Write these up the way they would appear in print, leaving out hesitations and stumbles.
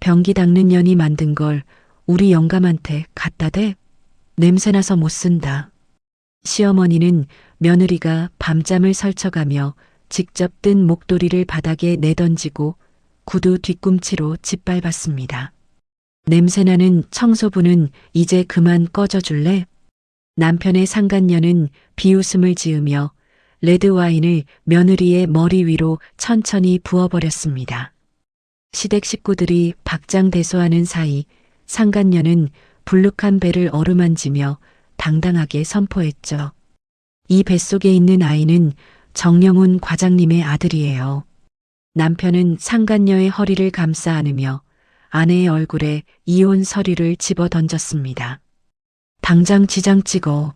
변기 닦는 년이 만든 걸 우리 영감한테 갖다 대? 냄새나서 못 쓴다. 시어머니는 며느리가 밤잠을 설쳐가며 직접 뜬 목도리를 바닥에 내던지고 구두 뒤꿈치로 짓밟았습니다. 냄새나는 청소부는 이제 그만 꺼져줄래? 남편의 상간녀는 비웃음을 지으며 레드와인을 며느리의 머리 위로 천천히 부어버렸습니다. 시댁 식구들이 박장대소하는 사이 상간녀는 불룩한 배를 어루만지며 당당하게 선포했죠. 이 뱃속에 있는 아이는 정영훈 과장님의 아들이에요. 남편은 상간녀의 허리를 감싸 안으며 아내의 얼굴에 이혼 서류를 집어 던졌습니다. 당장 지장 찍어.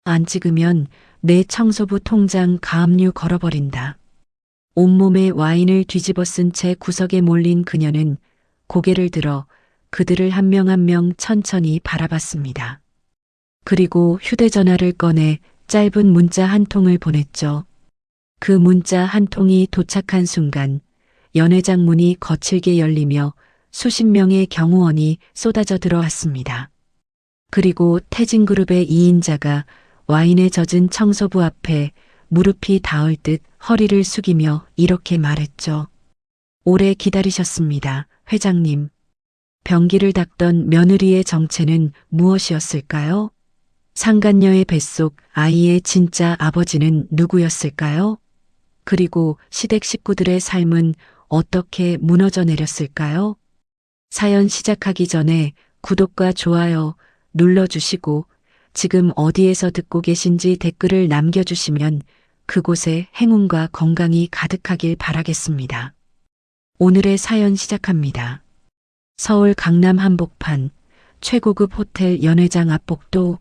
안 찍으면 내 청소부 통장 가압류 걸어버린다. 온몸에 와인을 뒤집어 쓴 채 구석에 몰린 그녀는 고개를 들어 그들을 한 명 한 명 천천히 바라봤습니다. 그리고 휴대전화를 꺼내 짧은 문자 한 통을 보냈죠. 그 문자 한 통이 도착한 순간 연회장 문이 거칠게 열리며 수십 명의 경호원이 쏟아져 들어왔습니다. 그리고 태진그룹의 2인자가 와인에 젖은 청소부 앞에 무릎이 닿을 듯 허리를 숙이며 이렇게 말했죠. 오래 기다리셨습니다, 회장님. 변기를 닦던 며느리의 정체는 무엇이었을까요? 상간녀의 뱃속 아이의 진짜 아버지는 누구였을까요? 그리고 시댁 식구들의 삶은 어떻게 무너져 내렸을까요? 사연 시작하기 전에 구독과 좋아요 눌러주시고 지금 어디에서 듣고 계신지 댓글을 남겨주시면 그곳에 행운과 건강이 가득하길 바라겠습니다. 오늘의 사연 시작합니다. 서울 강남 한복판 최고급 호텔 연회장 앞 복도.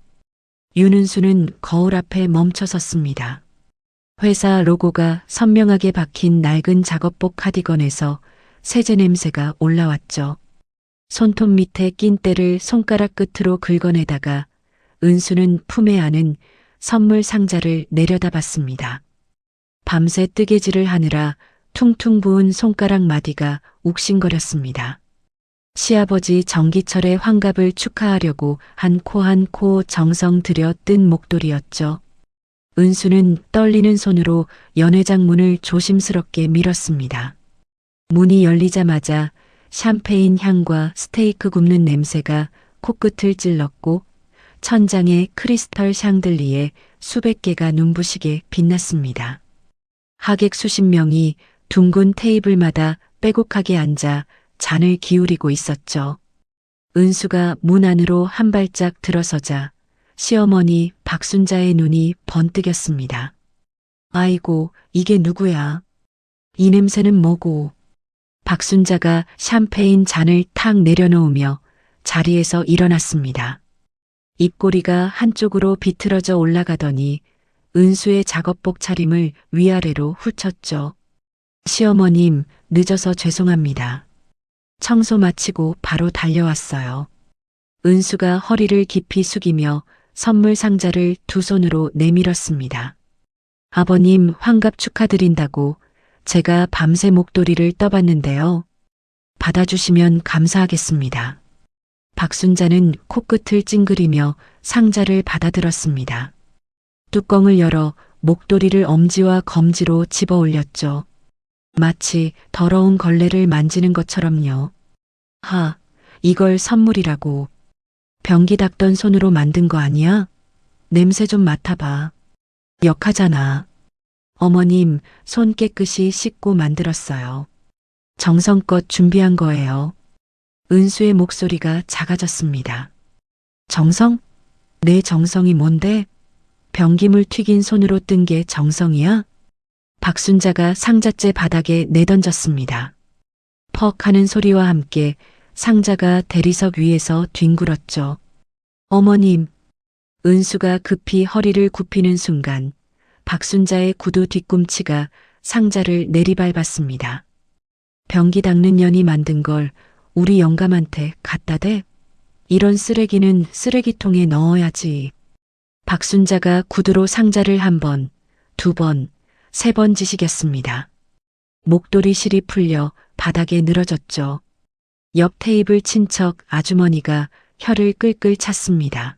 윤은수는 거울 앞에 멈춰 섰습니다. 회사 로고가 선명하게 박힌 낡은 작업복 카디건에서 세제 냄새가 올라왔죠. 손톱 밑에 낀 때를 손가락 끝으로 긁어내다가 은수는 품에 안은 선물 상자를 내려다봤습니다. 밤새 뜨개질을 하느라 퉁퉁 부은 손가락 마디가 욱신거렸습니다. 시아버지 정기철의 환갑을 축하하려고 한 코 한 코 정성 들여 뜬 목도리였죠. 은수는 떨리는 손으로 연회장 문을 조심스럽게 밀었습니다. 문이 열리자마자 샴페인 향과 스테이크 굽는 냄새가 코끝을 찔렀고 천장에 크리스털 샹들리에 수백 개가 눈부시게 빛났습니다. 하객 수십 명이 둥근 테이블마다 빼곡하게 앉아 잔을 기울이고 있었죠. 은수가 문 안으로 한 발짝 들어서자 시어머니 박순자의 눈이 번뜩였습니다. 아이고, 이게 누구야? 이 냄새는 뭐고? 박순자가 샴페인 잔을 탁 내려놓으며 자리에서 일어났습니다. 입꼬리가 한쪽으로 비틀어져 올라가더니 은수의 작업복 차림을 위아래로 훑쳤죠. 시어머님, 늦어서 죄송합니다. 청소 마치고 바로 달려왔어요. 은수가 허리를 깊이 숙이며 선물 상자를 두 손으로 내밀었습니다. 아버님 환갑 축하드린다고 제가 밤새 목도리를 떠봤는데요. 받아주시면 감사하겠습니다. 박순자는 코끝을 찡그리며 상자를 받아들었습니다. 뚜껑을 열어 목도리를 엄지와 검지로 집어 올렸죠. 마치 더러운 걸레를 만지는 것처럼요. 하, 이걸 선물이라고. 변기 닦던 손으로 만든 거 아니야? 냄새 좀 맡아봐. 역하잖아. 어머님, 손 깨끗이 씻고 만들었어요. 정성껏 준비한 거예요. 은수의 목소리가 작아졌습니다. 정성? 내 정성이 뭔데? 변기물 튀긴 손으로 뜬 게 정성이야? 박순자가 상자째 바닥에 내던졌습니다. 퍽 하는 소리와 함께 상자가 대리석 위에서 뒹굴었죠. 어머님, 은수가 급히 허리를 굽히는 순간 박순자의 구두 뒤꿈치가 상자를 내리밟았습니다. 변기 닦는 년이 만든 걸 우리 영감한테 갖다 대? 이런 쓰레기는 쓰레기통에 넣어야지. 박순자가 구두로 상자를 한 번, 두 번, 세 번 지시겼습니다. 목도리 실이 풀려 바닥에 늘어졌죠. 옆 테이블 친척 아주머니가 혀를 끌끌 찼습니다.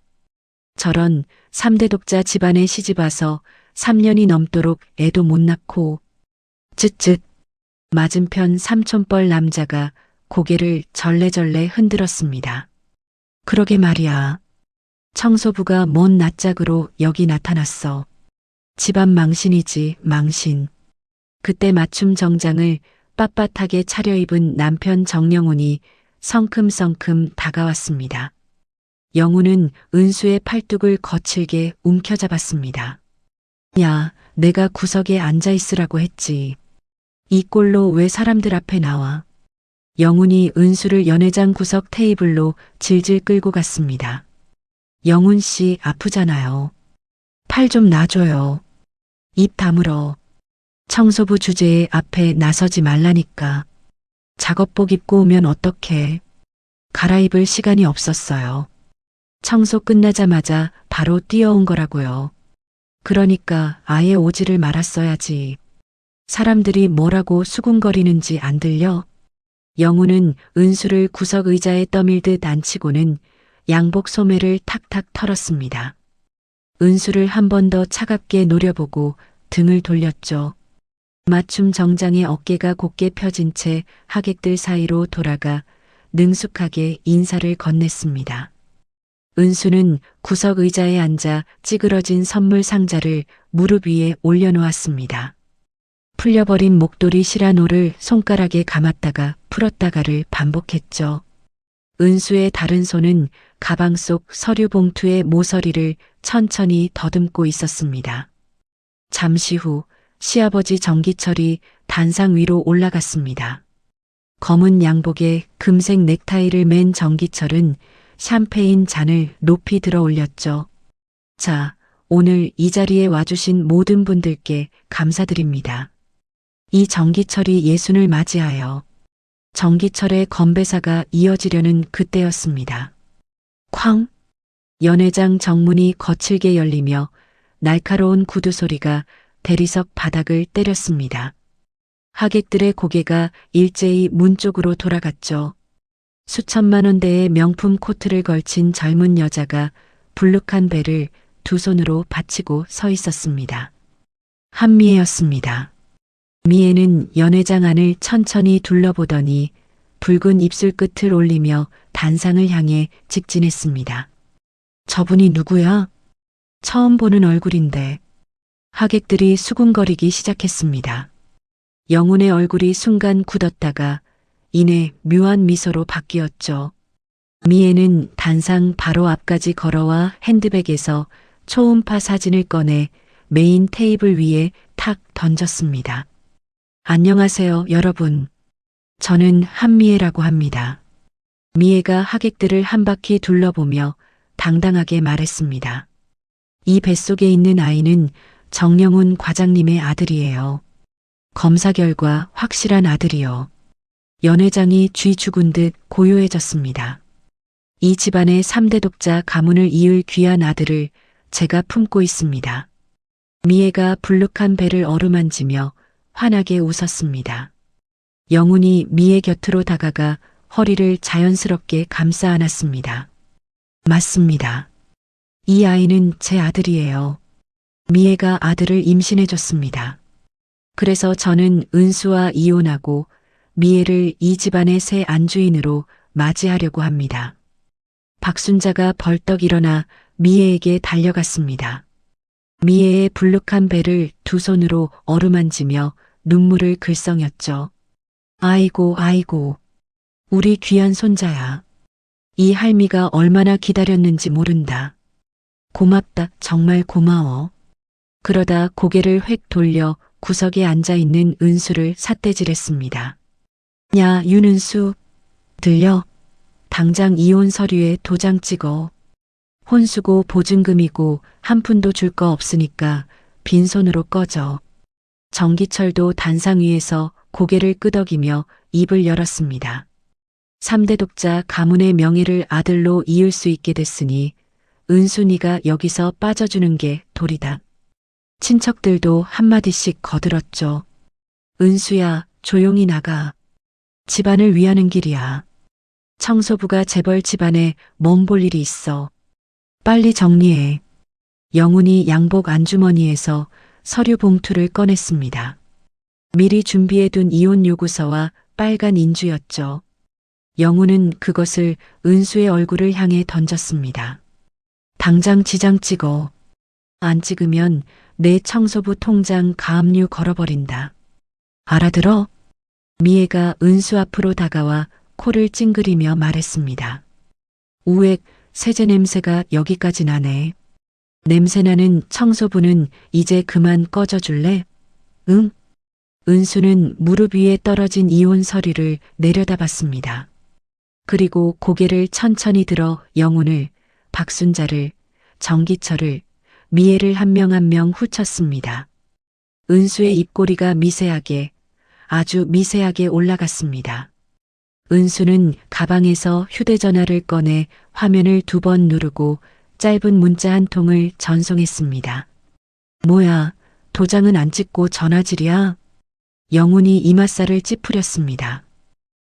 저런 3대 독자 집안에 시집와서 3년이 넘도록 애도 못 낳고 쯧쯧. 맞은편 삼촌뻘 남자가 고개를 절레절레 흔들었습니다. 그러게 말이야. 청소부가 뭔 낯짝으로 여기 나타났어. 집안 망신이지 망신. 그때 맞춤 정장을 빳빳하게 차려입은 남편 정영훈이 성큼성큼 다가왔습니다. 영훈은 은수의 팔뚝을 거칠게 움켜잡았습니다. 야, 내가 구석에 앉아 있으라고 했지. 이 꼴로 왜 사람들 앞에 나와? 영훈이 은수를 연회장 구석 테이블로 질질 끌고 갔습니다. 영훈 씨 아프잖아요. 팔 좀 놔줘요. 입 다물어. 청소부 주제에 앞에 나서지 말라니까. 작업복 입고 오면 어떡해. 갈아입을 시간이 없었어요. 청소 끝나자마자 바로 뛰어온 거라고요. 그러니까 아예 오지를 말았어야지. 사람들이 뭐라고 수군거리는지 안 들려? 영훈은 은수를 구석 의자에 떠밀듯 앉히고는 양복 소매를 탁탁 털었습니다. 은수를 한 번 더 차갑게 노려보고 등을 돌렸죠. 맞춤 정장의 어깨가 곧게 펴진 채 하객들 사이로 돌아가 능숙하게 인사를 건넸습니다. 은수는 구석 의자에 앉아 찌그러진 선물 상자를 무릎 위에 올려놓았습니다. 풀려버린 목도리 시라노를 손가락에 감았다가 풀었다가를 반복했죠. 은수의 다른 손은 가방 속 서류 봉투의 모서리를 천천히 더듬고 있었습니다. 잠시 후 시아버지 정기철이 단상 위로 올라갔습니다. 검은 양복에 금색 넥타이를 맨 정기철은 샴페인 잔을 높이 들어 올렸죠. 자, 오늘 이 자리에 와주신 모든 분들께 감사드립니다. 이 정기철이 예순을 맞이하여 정기철의 건배사가 이어지려는 그때였습니다. 쾅! 연회장 정문이 거칠게 열리며 날카로운 구두 소리가 대리석 바닥을 때렸습니다. 하객들의 고개가 일제히 문 쪽으로 돌아갔죠. 수천만 원대의 명품 코트를 걸친 젊은 여자가 불룩한 배를 두 손으로 받치고 서 있었습니다. 한미애였습니다. 미애는 연회장 안을 천천히 둘러보더니 붉은 입술 끝을 올리며 단상을 향해 직진했습니다. 저분이 누구야? 처음 보는 얼굴인데. 하객들이 수군거리기 시작했습니다. 영훈의 얼굴이 순간 굳었다가 이내 묘한 미소로 바뀌었죠. 미애는 단상 바로 앞까지 걸어와 핸드백에서 초음파 사진을 꺼내 메인 테이블 위에 탁 던졌습니다. 안녕하세요, 여러분. 저는 한미애라고 합니다. 미애가 하객들을 한 바퀴 둘러보며 당당하게 말했습니다. 이 뱃속에 있는 아이는 정영훈 과장님의 아들이에요. 검사 결과 확실한 아들이요. 연회장이 쥐 죽은 듯 고요해졌습니다. 이 집안의 3대 독자 가문을 이을 귀한 아들을 제가 품고 있습니다. 미애가 불룩한 배를 어루만지며 환하게 웃었습니다. 영훈이 미애 곁으로 다가가 허리를 자연스럽게 감싸 안았습니다. 맞습니다. 이 아이는 제 아들이에요. 미애가 아들을 임신해줬습니다. 그래서 저는 은수와 이혼하고 미애를 이 집안의 새 안주인으로 맞이하려고 합니다. 박순자가 벌떡 일어나 미애에게 달려갔습니다. 미애의 불룩한 배를 두 손으로 어루만지며 눈물을 글썽였죠. 아이고 아이고, 우리 귀한 손자야. 이 할미가 얼마나 기다렸는지 모른다. 고맙다, 정말 고마워. 그러다 고개를 획 돌려 구석에 앉아있는 은수를 삿대질했습니다. 야, 윤은수, 들려? 당장 이혼 서류에 도장 찍어. 혼수고 보증금이고 한 푼도 줄 거 없으니까 빈손으로 꺼져. 정기철도 단상 위에서 고개를 끄덕이며 입을 열었습니다. 3대 독자 가문의 명예를 아들로 이을 수 있게 됐으니 은순이가 여기서 빠져주는 게 도리다. 친척들도 한마디씩 거들었죠. 은수야, 조용히 나가. 집안을 위하는 길이야. 청소부가 재벌 집안에 몸 볼 일이 있어. 빨리 정리해. 영훈이 양복 안주머니에서 서류 봉투를 꺼냈습니다. 미리 준비해둔 이혼 요구서와 빨간 인주였죠. 영훈은 그것을 은수의 얼굴을 향해 던졌습니다. 당장 지장 찍어. 안 찍으면 내 청소부 통장 가압류 걸어버린다. 알아들어? 미애가 은수 앞으로 다가와 코를 찡그리며 말했습니다. 우액 세제 냄새가 여기까지 나네. 냄새나는 청소부는 이제 그만 꺼져줄래? 응? 은수는 무릎 위에 떨어진 이혼 서류를 내려다봤습니다. 그리고 고개를 천천히 들어 영훈을, 박순자를, 정기철을, 미애를 한 명 한 명 후쳤습니다. 은수의 입꼬리가 미세하게, 아주 미세하게 올라갔습니다. 은수는 가방에서 휴대전화를 꺼내 화면을 2번 누르고 짧은 문자 한 통을 전송했습니다. 뭐야, 도장은 안 찍고 전화질이야? 영훈이 이맛살을 찌푸렸습니다.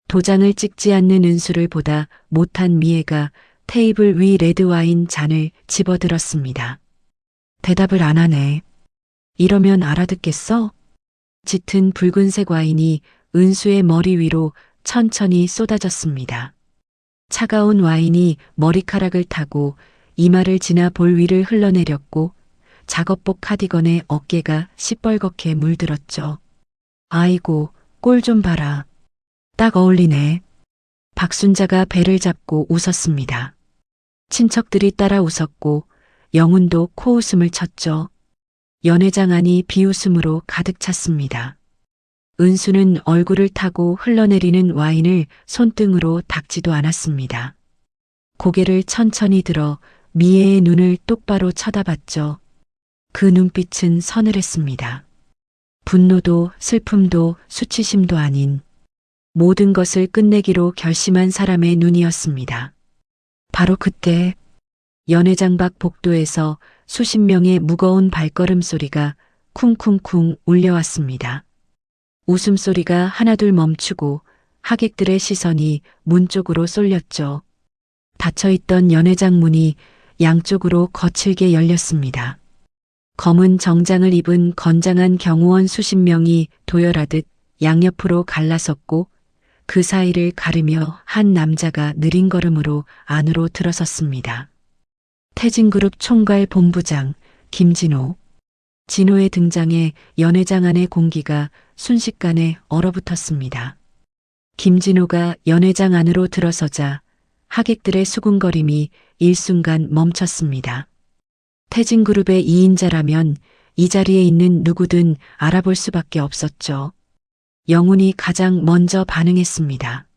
도장을 찍지 않는 은수를 보다 못한 미애가 테이블 위 레드와인 잔을 집어들었습니다. 대답을 안 하네. 이러면 알아듣겠어? 짙은 붉은색 와인이 은수의 머리 위로 천천히 쏟아졌습니다. 차가운 와인이 머리카락을 타고 이마를 지나 볼 위를 흘러내렸고 작업복 카디건에 어깨가 시뻘겋게 물들었죠. 아이고, 꼴 좀 봐라. 딱 어울리네. 박순자가 배를 잡고 웃었습니다. 친척들이 따라 웃었고 영훈도 코웃음을 쳤죠. 연회장 안이 비웃음으로 가득 찼습니다. 은수는 얼굴을 타고 흘러내리는 와인을 손등으로 닦지도 않았습니다. 고개를 천천히 들어 미애의 눈을 똑바로 쳐다봤죠. 그 눈빛은 서늘했습니다. 분노도 슬픔도 수치심도 아닌 모든 것을 끝내기로 결심한 사람의 눈이었습니다. 바로 그때 연회장 밖 복도에서 수십 명의 무거운 발걸음 소리가 쿵쿵쿵 울려왔습니다. 웃음소리가 하나둘 멈추고 하객들의 시선이 문 쪽으로 쏠렸죠. 닫혀있던 연회장 문이 양쪽으로 거칠게 열렸습니다. 검은 정장을 입은 건장한 경호원 수십 명이 도열하듯 양옆으로 갈라섰고 그 사이를 가르며 한 남자가 느린 걸음으로 안으로 들어섰습니다. 태진그룹 총괄 본부장 김진호. 진호의 등장에 연회장 안의 공기가 순식간에 얼어붙었습니다. 김진호가 연회장 안으로 들어서자 하객들의 수군거림이 일순간 멈췄습니다. 태진그룹의 2인자라면 이 자리에 있는 누구든 알아볼 수밖에 없었죠. 영훈이 가장 먼저 반응했습니다.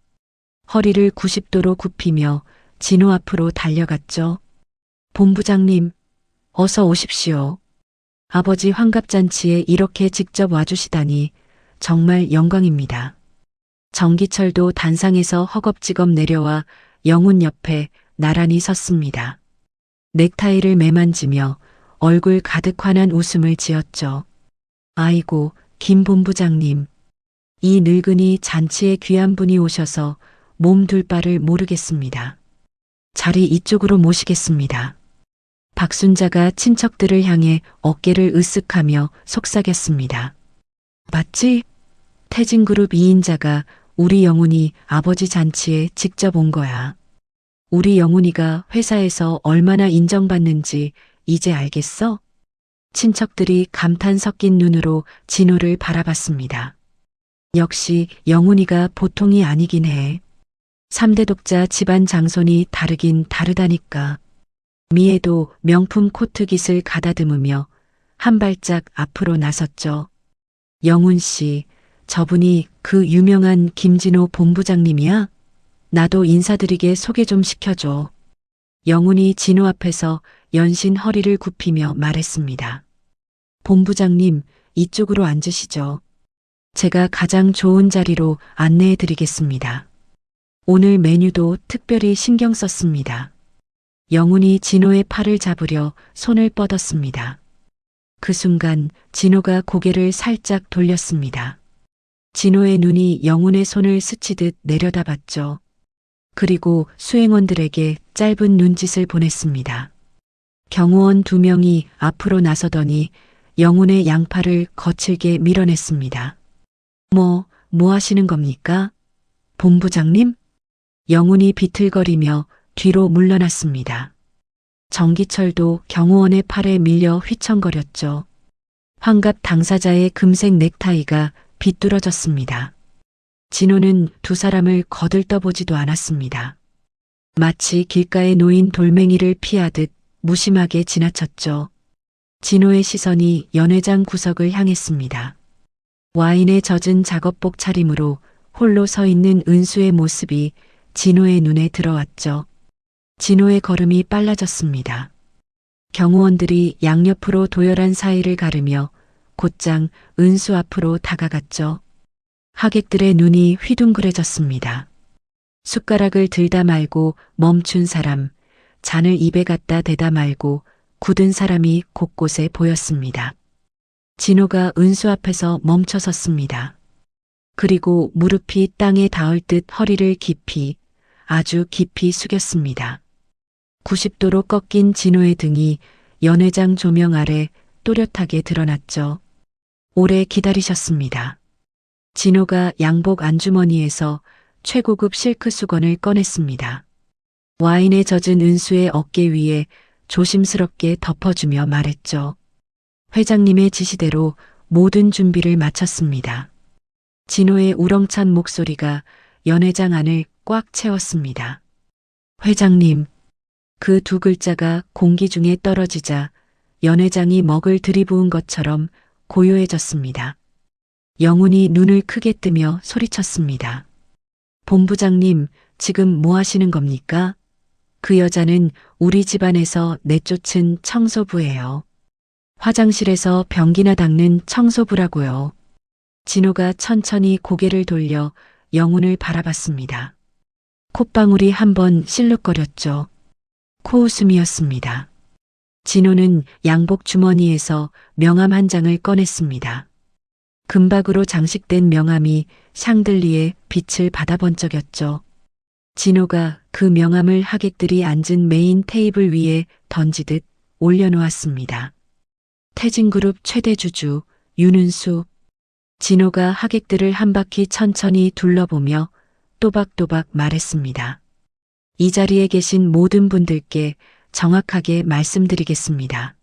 허리를 90도로 굽히며 진호 앞으로 달려갔죠. 본부장님, 어서 오십시오. 아버지 환갑잔치에 이렇게 직접 와주시다니 정말 영광입니다. 정기철도 단상에서 허겁지겁 내려와 영훈 옆에 나란히 섰습니다. 넥타이를 매만지며 얼굴 가득 환한 웃음을 지었죠. 아이고, 김 본부장님. 이 늙은이 잔치에 귀한 분이 오셔서 몸 둘 바를 모르겠습니다. 자리 이쪽으로 모시겠습니다. 박순자가 친척들을 향해 어깨를 으쓱하며 속삭였습니다. 맞지? 태진그룹 2인자가 우리 영훈이 아버지 잔치에 직접 온 거야. 우리 영훈이가 회사에서 얼마나 인정받는지 이제 알겠어? 친척들이 감탄 섞인 눈으로 진호를 바라봤습니다. 역시 영훈이가 보통이 아니긴 해. 3대 독자 집안 장손이 다르긴 다르다니까. 미애도 명품 코트깃을 가다듬으며 한 발짝 앞으로 나섰죠. 영훈 씨, 저분이 그 유명한 김진호 본부장님이야? 나도 인사드리게 소개 좀 시켜줘. 영훈이 진호 앞에서 연신 허리를 굽히며 말했습니다. 본부장님, 이쪽으로 앉으시죠. 제가 가장 좋은 자리로 안내해 드리겠습니다. 오늘 메뉴도 특별히 신경 썼습니다. 영훈이 진호의 팔을 잡으려 손을 뻗었습니다. 그 순간 진호가 고개를 살짝 돌렸습니다. 진호의 눈이 영훈의 손을 스치듯 내려다봤죠. 그리고 수행원들에게 짧은 눈짓을 보냈습니다. 경호원 2명이 앞으로 나서더니 영훈의 양팔을 거칠게 밀어냈습니다. 뭐 하시는 겁니까? 본부장님? 영훈이 비틀거리며 뒤로 물러났습니다. 정기철도 경호원의 팔에 밀려 휘청거렸죠. 환갑 당사자의 금색 넥타이가 비뚤어졌습니다. 진호는 두 사람을 거들떠보지도 않았습니다. 마치 길가에 놓인 돌멩이를 피하듯 무심하게 지나쳤죠. 진호의 시선이 연회장 구석을 향했습니다. 와인에 젖은 작업복 차림으로 홀로 서 있는 은수의 모습이 진호의 눈에 들어왔죠. 진호의 걸음이 빨라졌습니다. 경호원들이 양옆으로 도열한 사이를 가르며 곧장 은수 앞으로 다가갔죠. 하객들의 눈이 휘둥그레졌습니다. 숟가락을 들다 말고 멈춘 사람, 잔을 입에 갖다 대다 말고 굳은 사람이 곳곳에 보였습니다. 진호가 은수 앞에서 멈춰 섰습니다. 그리고 무릎이 땅에 닿을 듯 허리를 깊이, 아주 깊이 숙였습니다. 90도로 꺾인 진호의 등이 연회장 조명 아래 또렷하게 드러났죠. 오래 기다리셨습니다. 진호가 양복 안주머니에서 최고급 실크 수건을 꺼냈습니다. 와인에 젖은 은수의 어깨 위에 조심스럽게 덮어주며 말했죠. 회장님의 지시대로 모든 준비를 마쳤습니다. 진호의 우렁찬 목소리가 연회장 안을 꽉 채웠습니다. 회장님, 그 두 글자가 공기 중에 떨어지자 연회장이 먹을 들이부은 것처럼 고요해졌습니다. 영훈이 눈을 크게 뜨며 소리쳤습니다. 본부장님, 지금 뭐 하시는 겁니까? 그 여자는 우리 집안에서 내쫓은 청소부예요. 화장실에서 변기나 닦는 청소부라고요. 진호가 천천히 고개를 돌려 영훈을 바라봤습니다. 콧방울이 한번 실룩거렸죠. 코웃음이었습니다. 진호는 양복 주머니에서 명함 한 장을 꺼냈습니다. 금박으로 장식된 명함이 샹들리에 빛을 받아 번쩍였죠. 진호가 그 명함을 하객들이 앉은 메인 테이블 위에 던지듯 올려놓았습니다. 태진그룹 최대 주주 윤은수. 진호가 하객들을 한 바퀴 천천히 둘러보며 또박또박 말했습니다. 이 자리에 계신 모든 분들께 정확하게 말씀드리겠습니다.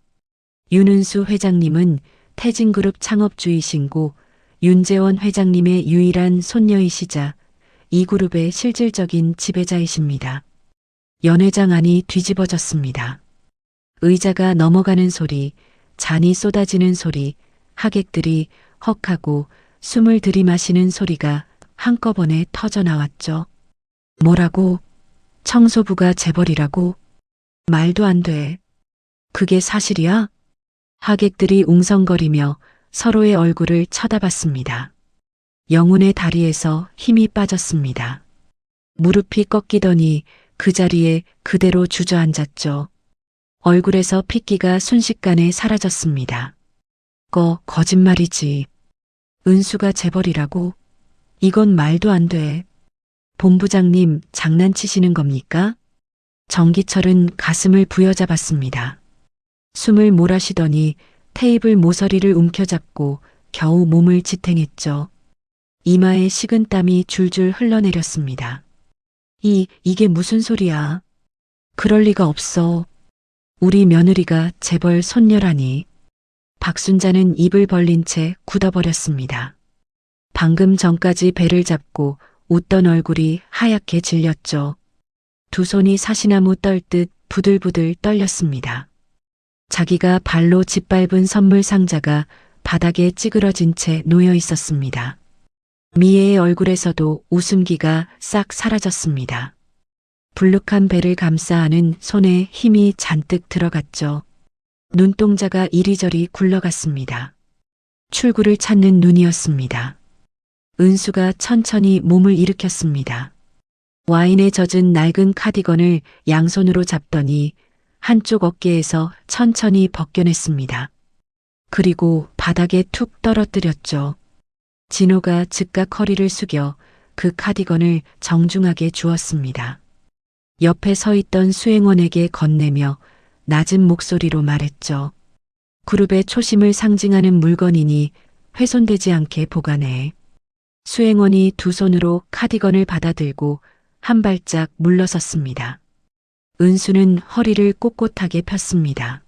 윤은수 회장님은 태진그룹 창업주이신고 윤재원 회장님의 유일한 손녀이시자 이 그룹의 실질적인 지배자이십니다. 연회장 안이 뒤집어졌습니다. 의자가 넘어가는 소리, 잔이 쏟아지는 소리, 하객들이 헉하고 숨을 들이마시는 소리가 한꺼번에 터져 나왔죠. 뭐라고? 청소부가 재벌이라고? 말도 안 돼. 그게 사실이야? 하객들이 웅성거리며 서로의 얼굴을 쳐다봤습니다. 영훈의 다리에서 힘이 빠졌습니다. 무릎이 꺾이더니 그 자리에 그대로 주저앉았죠. 얼굴에서 핏기가 순식간에 사라졌습니다. 거짓말이지. 은수가 재벌이라고? 이건 말도 안 돼. 본부장님 장난치시는 겁니까? 정기철은 가슴을 부여잡았습니다. 숨을 몰아쉬더니 테이블 모서리를 움켜잡고 겨우 몸을 지탱했죠. 이마에 식은 땀이 줄줄 흘러내렸습니다. 이게 무슨 소리야? 그럴 리가 없어. 우리 며느리가 재벌 손녀라니. 박순자는 입을 벌린 채 굳어버렸습니다. 방금 전까지 배를 잡고 웃던 얼굴이 하얗게 질렸죠. 두 손이 사시나무 떨듯 부들부들 떨렸습니다. 자기가 발로 짓밟은 선물 상자가 바닥에 찌그러진 채 놓여 있었습니다. 미애의 얼굴에서도 웃음기가 싹 사라졌습니다. 불룩한 배를 감싸 안은 손에 힘이 잔뜩 들어갔죠. 눈동자가 이리저리 굴러갔습니다. 출구를 찾는 눈이었습니다. 은수가 천천히 몸을 일으켰습니다. 와인에 젖은 낡은 카디건을 양손으로 잡더니 한쪽 어깨에서 천천히 벗겨냈습니다. 그리고 바닥에 툭 떨어뜨렸죠. 진호가 즉각 허리를 숙여 그 카디건을 정중하게 주었습니다. 옆에 서 있던 수행원에게 건네며 낮은 목소리로 말했죠. 그룹의 초심을 상징하는 물건이니 훼손되지 않게 보관해. 수행원이 두 손으로 카디건을 받아들고 한 발짝 물러섰습니다. 은수는 허리를 꼿꼿하게 폈습니다.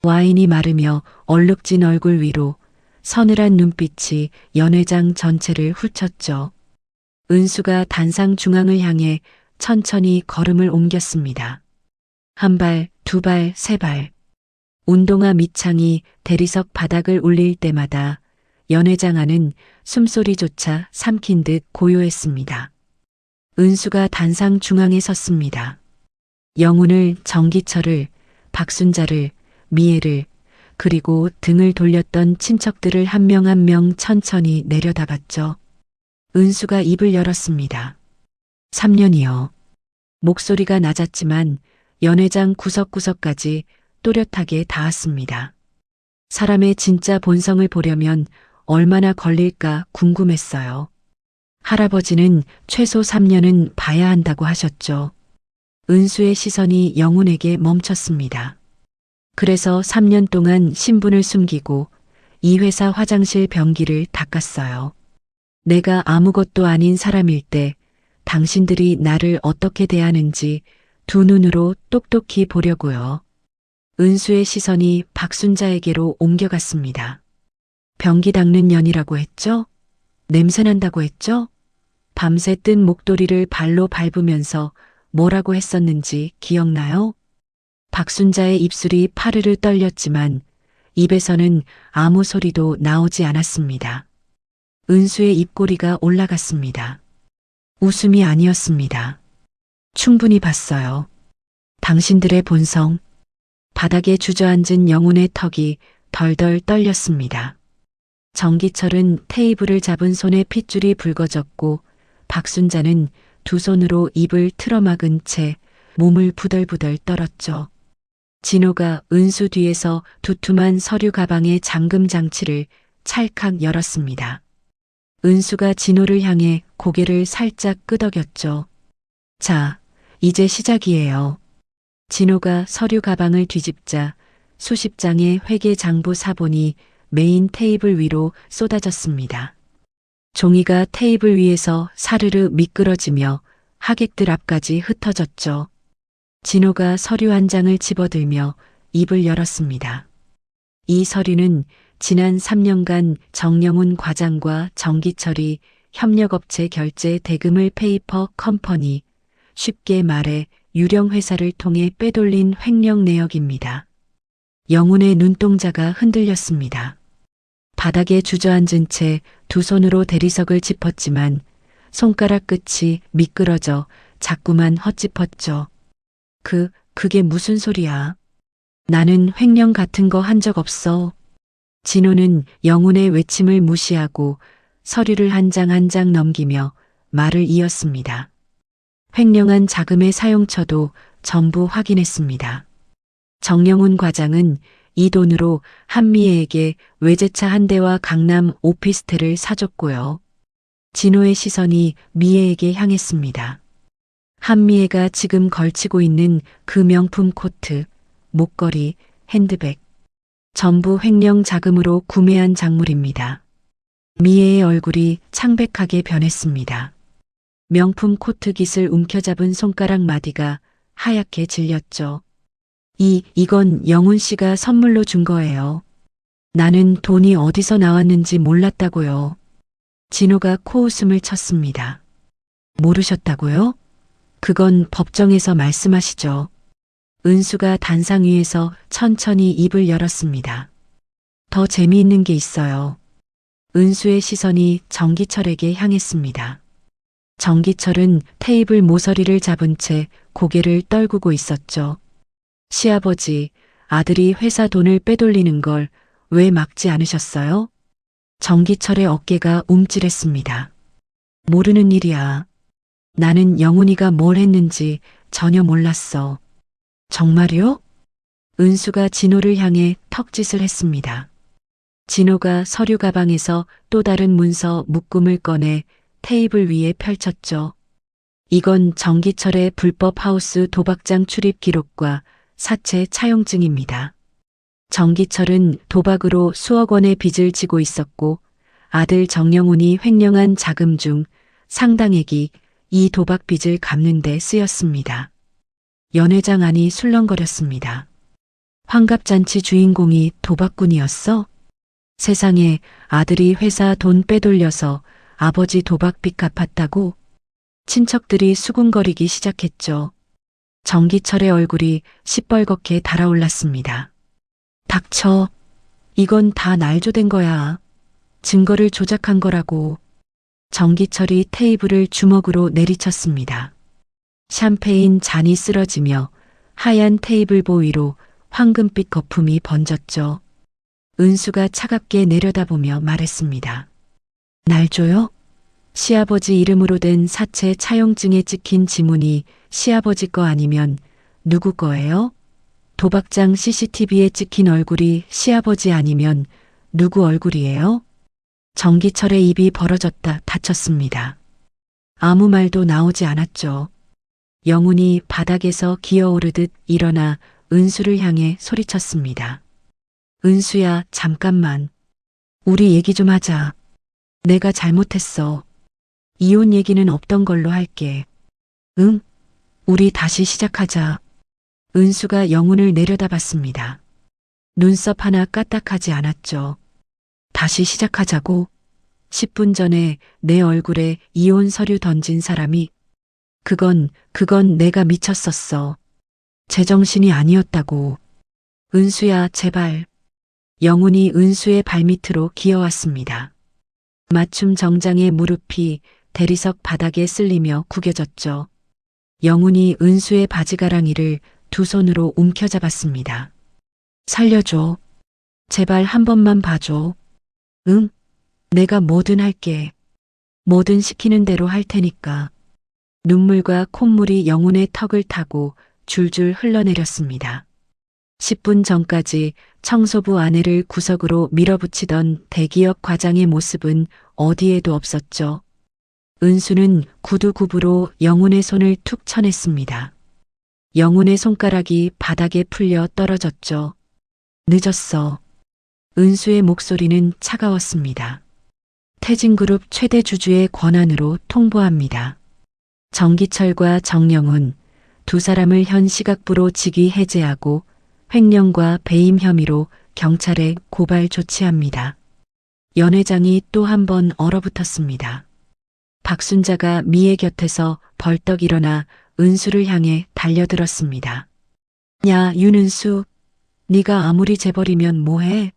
와인이 마르며 얼룩진 얼굴 위로 서늘한 눈빛이 연회장 전체를 훑쳤죠. 은수가 단상 중앙을 향해 천천히 걸음을 옮겼습니다. 한 발, 두 발, 세 발. 운동화 밑창이 대리석 바닥을 울릴 때마다 연회장 안은 숨소리조차 삼킨 듯 고요했습니다. 은수가 단상 중앙에 섰습니다. 영훈을, 정기철을, 박순자를, 미애를, 그리고 등을 돌렸던 친척들을 한 명 한 명 천천히 내려다봤죠. 은수가 입을 열었습니다. 3년이요. 목소리가 낮았지만 연회장 구석구석까지 또렷하게 닿았습니다. 사람의 진짜 본성을 보려면 얼마나 걸릴까 궁금했어요. 할아버지는 최소 3년은 봐야 한다고 하셨죠. 은수의 시선이 영훈에게 멈췄습니다. 그래서 3년 동안 신분을 숨기고 이 회사 화장실 변기를 닦았어요. 내가 아무것도 아닌 사람일 때 당신들이 나를 어떻게 대하는지 두 눈으로 똑똑히 보려고요. 은수의 시선이 박순자에게로 옮겨갔습니다. 변기 닦는 년이라고 했죠? 냄새난다고 했죠? 밤새 뜬 목도리를 발로 밟으면서 뭐라고 했었는지 기억나요? 박순자의 입술이 파르르 떨렸지만 입에서는 아무 소리도 나오지 않았습니다. 은수의 입꼬리가 올라갔습니다. 웃음이 아니었습니다. 충분히 봤어요. 당신들의 본성. 바닥에 주저앉은 영훈의 턱이 덜덜 떨렸습니다. 정기철은 테이블을 잡은 손에 핏줄이 붉어졌고 박순자는 두 손으로 입을 틀어막은 채 몸을 부덜부덜 떨었죠. 진호가 은수 뒤에서 두툼한 서류 가방의 잠금 장치를 찰칵 열었습니다. 은수가 진호를 향해 고개를 살짝 끄덕였죠. 자, 이제 시작이에요. 진호가 서류 가방을 뒤집자 수십 장의 회계 장부 사본이 메인 테이블 위로 쏟아졌습니다. 종이가 테이블 위에서 사르르 미끄러지며 하객들 앞까지 흩어졌죠. 진호가 서류 한 장을 집어들며 입을 열었습니다. 이 서류는 지난 3년간 정영훈 과장과 정기철이 협력업체 결제 대금을 페이퍼 컴퍼니, 쉽게 말해 유령 회사를 통해 빼돌린 횡령 내역입니다. 영훈의 눈동자가 흔들렸습니다. 바닥에 주저앉은 채 두 손으로 대리석을 짚었지만 손가락 끝이 미끄러져 자꾸만 헛짚었죠. 그게 무슨 소리야? 나는 횡령 같은 거 한 적 없어. 진호는 영훈의 외침을 무시하고 서류를 한 장 한 장 넘기며 말을 이었습니다. 횡령한 자금의 사용처도 전부 확인했습니다. 정영훈 과장은 이 돈으로 한미애에게 외제차 한 대와 강남 오피스텔을 사줬고요. 진호의 시선이 미애에게 향했습니다. 한미애가 지금 걸치고 있는 그 명품 코트, 목걸이, 핸드백, 전부 횡령 자금으로 구매한 작물입니다. 미애의 얼굴이 창백하게 변했습니다. 명품 코트 깃을 움켜잡은 손가락 마디가 하얗게 질렸죠. 이건 영훈 씨가 선물로 준 거예요. 나는 돈이 어디서 나왔는지 몰랐다고요. 진호가 코웃음을 쳤습니다. 모르셨다고요? 그건 법정에서 말씀하시죠. 은수가 단상 위에서 천천히 입을 열었습니다. 더 재미있는 게 있어요. 은수의 시선이 정기철에게 향했습니다. 정기철은 테이블 모서리를 잡은 채 고개를 떨구고 있었죠. 시아버지, 아들이 회사 돈을 빼돌리는 걸 왜 막지 않으셨어요? 정기철의 어깨가 움찔했습니다. 모르는 일이야. 나는 영훈이가 뭘 했는지 전혀 몰랐어. 정말요? 은수가 진호를 향해 턱짓을 했습니다. 진호가 서류 가방에서 또 다른 문서 묶음을 꺼내 테이블 위에 펼쳤죠. 이건 정기철의 불법 하우스 도박장 출입 기록과 사채 차용증입니다. 정기철은 도박으로 수억 원의 빚을 지고 있었고 아들 정영훈이 횡령한 자금 중 상당액이 이 도박 빚을 갚는 데 쓰였습니다. 연회장 안이 술렁거렸습니다. 환갑잔치 주인공이 도박꾼이었어? 세상에, 아들이 회사 돈 빼돌려서 아버지 도박빚 갚았다고? 친척들이 수군거리기 시작했죠. 정기철의 얼굴이 시뻘겋게 달아올랐습니다. 닥쳐. 이건 다 날조된 거야. 증거를 조작한 거라고. 정기철이 테이블을 주먹으로 내리쳤습니다. 샴페인 잔이 쓰러지며 하얀 테이블보 위로 황금빛 거품이 번졌죠. 은수가 차갑게 내려다보며 말했습니다. 날조요? 시아버지 이름으로 된 사채 차용증에 찍힌 지문이 시아버지 거 아니면 누구 거예요? 도박장 CCTV에 찍힌 얼굴이 시아버지 아니면 누구 얼굴이에요? 정기철의 입이 벌어졌다 닫혔습니다. 아무 말도 나오지 않았죠. 영훈이 바닥에서 기어오르듯 일어나 은수를 향해 소리쳤습니다. 은수야, 잠깐만. 우리 얘기 좀 하자. 내가 잘못했어. 이혼 얘기는 없던 걸로 할게. 응? 우리 다시 시작하자. 은수가 영훈을 내려다봤습니다. 눈썹 하나 까딱하지 않았죠. 다시 시작하자고? 10분 전에 내 얼굴에 이혼 서류 던진 사람이 그건 내가 미쳤었어. 제정신이 아니었다고. 은수야, 제발. 영훈이 은수의 발밑으로 기어왔습니다. 맞춤 정장의 무릎이 대리석 바닥에 쓸리며 구겨졌죠. 영훈이 은수의 바지가랑이를 두 손으로 움켜잡았습니다. 살려줘. 제발 한 번만 봐줘. 응? 내가 뭐든 할게. 뭐든 시키는 대로 할 테니까. 눈물과 콧물이 영훈의 턱을 타고 줄줄 흘러내렸습니다. 10분 전까지 청소부 아내를 구석으로 밀어붙이던 대기업 과장의 모습은 어디에도 없었죠. 은수는 구두굽으로 영훈의 손을 툭 쳐냈습니다. 영훈의 손가락이 바닥에 풀려 떨어졌죠. 늦었어. 은수의 목소리는 차가웠습니다. 태진그룹 최대 주주의 권한으로 통보합니다. 정기철과 정영훈 두 사람을 현 시각부로 직위 해제하고 횡령과 배임 혐의로 경찰에 고발 조치합니다. 연회장이 또 한 번 얼어붙었습니다. 박순자가 미애 곁에서 벌떡 일어나 은수를 향해 달려들었습니다. 야, 윤은수, 네가 아무리 재벌이면 뭐해?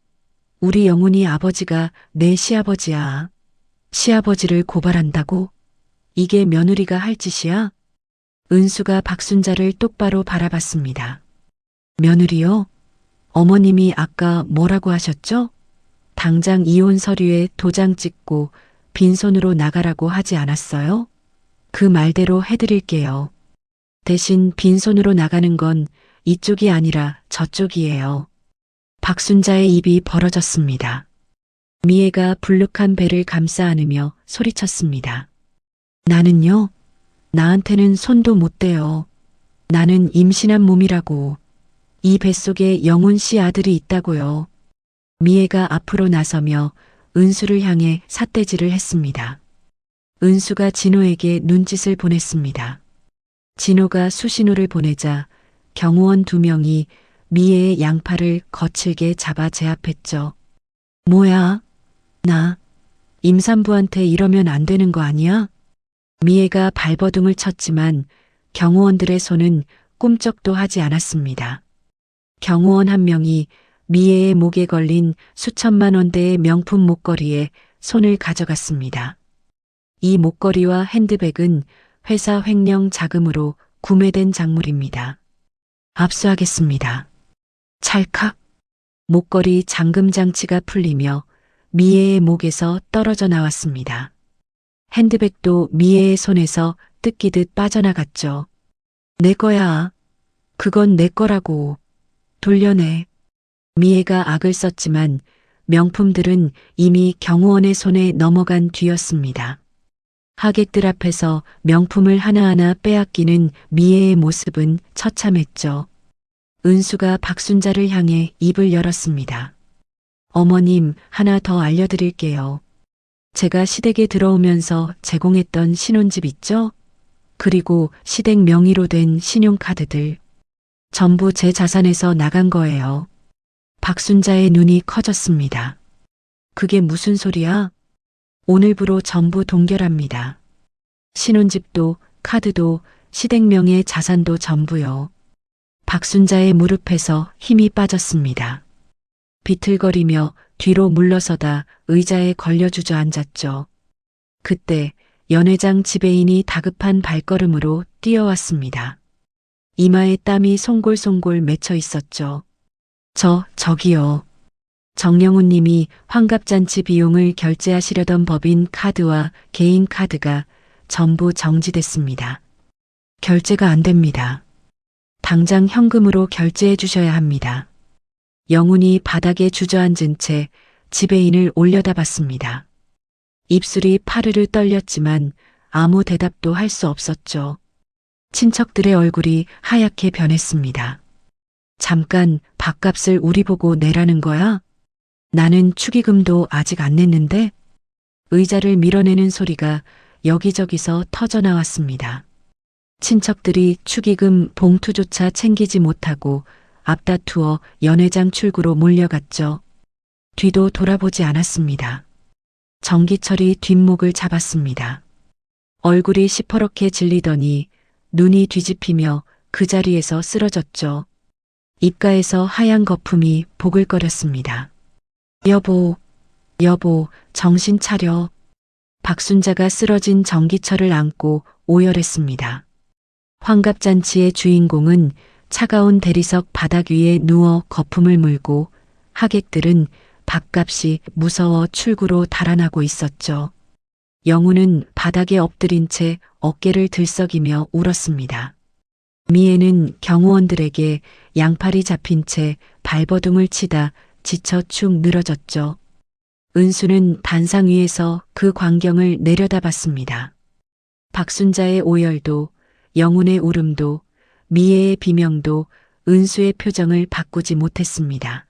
우리 영훈이 아버지가 내 시아버지야. 시아버지를 고발한다고? 이게 며느리가 할 짓이야? 은수가 박순자를 똑바로 바라봤습니다. 며느리요? 어머님이 아까 뭐라고 하셨죠? 당장 이혼 서류에 도장 찍고 빈손으로 나가라고 하지 않았어요? 그 말대로 해드릴게요. 대신 빈손으로 나가는 건 이쪽이 아니라 저쪽이에요. 박순자의 입이 벌어졌습니다. 미애가 불룩한 배를 감싸 안으며 소리쳤습니다. 나는요? 나한테는 손도 못 대요. 나는 임신한 몸이라고. 이 뱃속에 영훈 씨 아들이 있다고요. 미애가 앞으로 나서며 은수를 향해 삿대질을 했습니다. 은수가 진호에게 눈짓을 보냈습니다. 진호가 수신호를 보내자 경호원 2명이 미애의 양팔을 거칠게 잡아 제압했죠. 뭐야? 나 임산부한테 이러면 안 되는 거 아니야? 미애가 발버둥을 쳤지만 경호원들의 손은 꿈쩍도 하지 않았습니다. 경호원 한 명이 미애의 목에 걸린 수천만 원대의 명품 목걸이에 손을 가져갔습니다. 이 목걸이와 핸드백은 회사 횡령 자금으로 구매된 작물입니다. 압수하겠습니다. 찰칵. 목걸이 잠금 장치가 풀리며 미애의 목에서 떨어져 나왔습니다. 핸드백도 미애의 손에서 뜯기듯 빠져나갔죠. 내 거야. 그건 내 거라고. 돌려내. 미애가 악을 썼지만 명품들은 이미 경호원의 손에 넘어간 뒤였습니다. 하객들 앞에서 명품을 하나하나 빼앗기는 미애의 모습은 처참했죠. 은수가 박순자를 향해 입을 열었습니다. 어머님, 하나 더 알려드릴게요. 제가 시댁에 들어오면서 제공했던 신혼집 있죠? 그리고 시댁 명의로 된 신용카드들. 전부 제 자산에서 나간 거예요. 박순자의 눈이 커졌습니다. 그게 무슨 소리야? 오늘부로 전부 동결합니다. 신혼집도, 카드도, 시댁 명의 자산도 전부요. 박순자의 무릎에서 힘이 빠졌습니다. 비틀거리며 뒤로 물러서다 의자에 걸려 주저앉았죠. 그때 연 회장 지배인이 다급한 발걸음으로 뛰어왔습니다. 이마에 땀이 송골송골 맺혀 있었죠. 저기요. 정영훈 님이 환갑잔치 비용을 결제하시려던 법인 카드와 개인 카드가 전부 정지됐습니다. 결제가 안 됩니다. 당장 현금으로 결제해 주셔야 합니다. 영훈이 바닥에 주저앉은 채 지배인을 올려다봤습니다. 입술이 파르르 떨렸지만 아무 대답도 할 수 없었죠. 친척들의 얼굴이 하얗게 변했습니다. 잠깐 밥값을 우리 보고 내라는 거야? 나는 축의금도 아직 안 냈는데? 의자를 밀어내는 소리가 여기저기서 터져나왔습니다. 친척들이 축의금 봉투조차 챙기지 못하고 앞다투어 연 회장 출구로 몰려갔죠. 뒤도 돌아보지 않았습니다. 정기철이 뒷목을 잡았습니다. 얼굴이 시퍼렇게 질리더니 눈이 뒤집히며 그 자리에서 쓰러졌죠. 입가에서 하얀 거품이 보글거렸습니다. 여보, 정신 차려. 박순자가 쓰러진 정기철을 안고 오열했습니다. 환갑잔치의 주인공은 차가운 대리석 바닥 위에 누워 거품을 물고 하객들은 밥값이 무서워 출구로 달아나고 있었죠. 영우는 바닥에 엎드린 채 어깨를 들썩이며 울었습니다. 미애는 경호원들에게 양팔이 잡힌 채 발버둥을 치다 지쳐 축 늘어졌죠. 은수는 단상 위에서 그 광경을 내려다봤습니다. 박순자의 오열도, 영훈의 울음도, 미애의 비명도 은수의 표정을 바꾸지 못했습니다.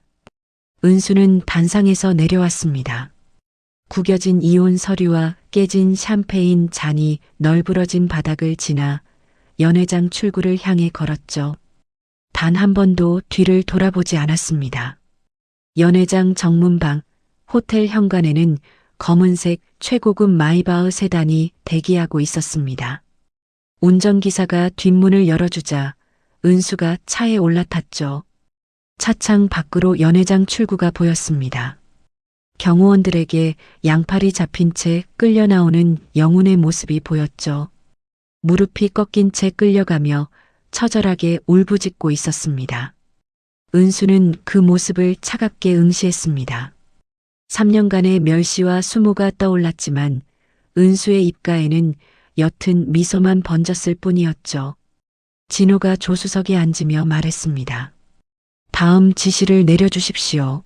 은수는 단상에서 내려왔습니다. 구겨진 이혼 서류와 깨진 샴페인 잔이 널브러진 바닥을 지나 연 회장 출구를 향해 걸었죠. 단 한 번도 뒤를 돌아보지 않았습니다. 연 회장 정문방, 호텔 현관에는 검은색 최고급 마이바흐 세단이 대기하고 있었습니다. 운전기사가 뒷문을 열어주자 은수가 차에 올라탔죠. 차창 밖으로 연 회장 출구가 보였습니다. 경호원들에게 양팔이 잡힌 채 끌려 나오는 영훈의 모습이 보였죠. 무릎이 꺾인 채 끌려가며 처절하게 울부짖고 있었습니다. 은수는 그 모습을 차갑게 응시했습니다. 3년간의 멸시와 수모가 떠올랐지만 은수의 입가에는 옅은 미소만 번졌을 뿐이었죠. 진호가 조수석에 앉으며 말했습니다. 다음 지시를 내려주십시오.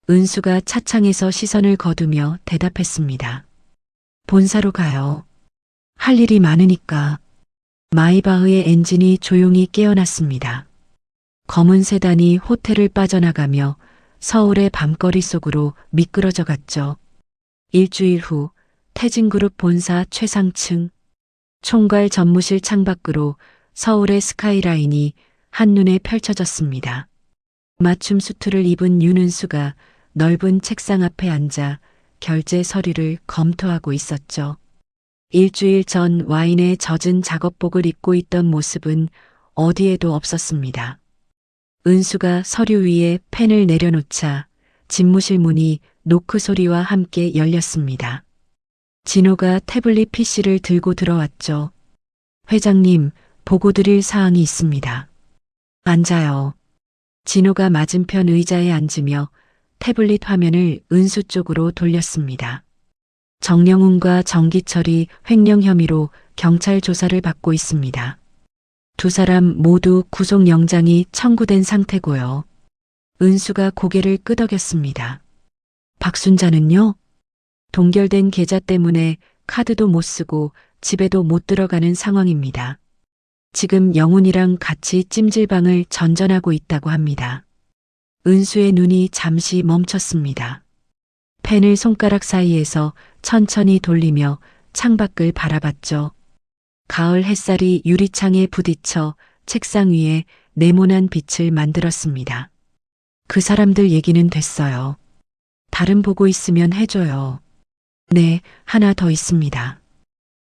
은수가 차창에서 시선을 거두며 대답했습니다. 본사로 가요. 할 일이 많으니까. 마이바흐의 엔진이 조용히 깨어났습니다. 검은 세단이 호텔을 빠져나가며 서울의 밤거리 속으로 미끄러져 갔죠. 일주일 후 태진그룹 본사 최상층 총괄 전무실 창밖으로 서울의 스카이라인이 한눈에 펼쳐졌습니다. 맞춤 수트를 입은 윤은수가 넓은 책상 앞에 앉아 결제 서류를 검토하고 있었죠. 일주일 전 와인에 젖은 작업복을 입고 있던 모습은 어디에도 없었습니다. 은수가 서류 위에 펜을 내려놓자 집무실 문이 노크 소리와 함께 열렸습니다. 진호가 태블릿 PC를 들고 들어왔죠. 회장님, 보고 드릴 사항이 있습니다. 앉아요. 진호가 맞은편 의자에 앉으며 태블릿 화면을 은수 쪽으로 돌렸습니다. 정영훈과 정기철이 횡령 혐의로 경찰 조사를 받고 있습니다. 두 사람 모두 구속영장이 청구된 상태고요. 은수가 고개를 끄덕였습니다. 박순자는요? 동결된 계좌 때문에 카드도 못 쓰고 집에도 못 들어가는 상황입니다. 지금 영훈이랑 같이 찜질방을 전전하고 있다고 합니다. 은수의 눈이 잠시 멈췄습니다. 펜을 손가락 사이에서 천천히 돌리며 창밖을 바라봤죠. 가을 햇살이 유리창에 부딪혀 책상 위에 네모난 빛을 만들었습니다. 그 사람들 얘기는 됐어요. 다른 보고 있으면 해줘요. 네, 하나 더 있습니다.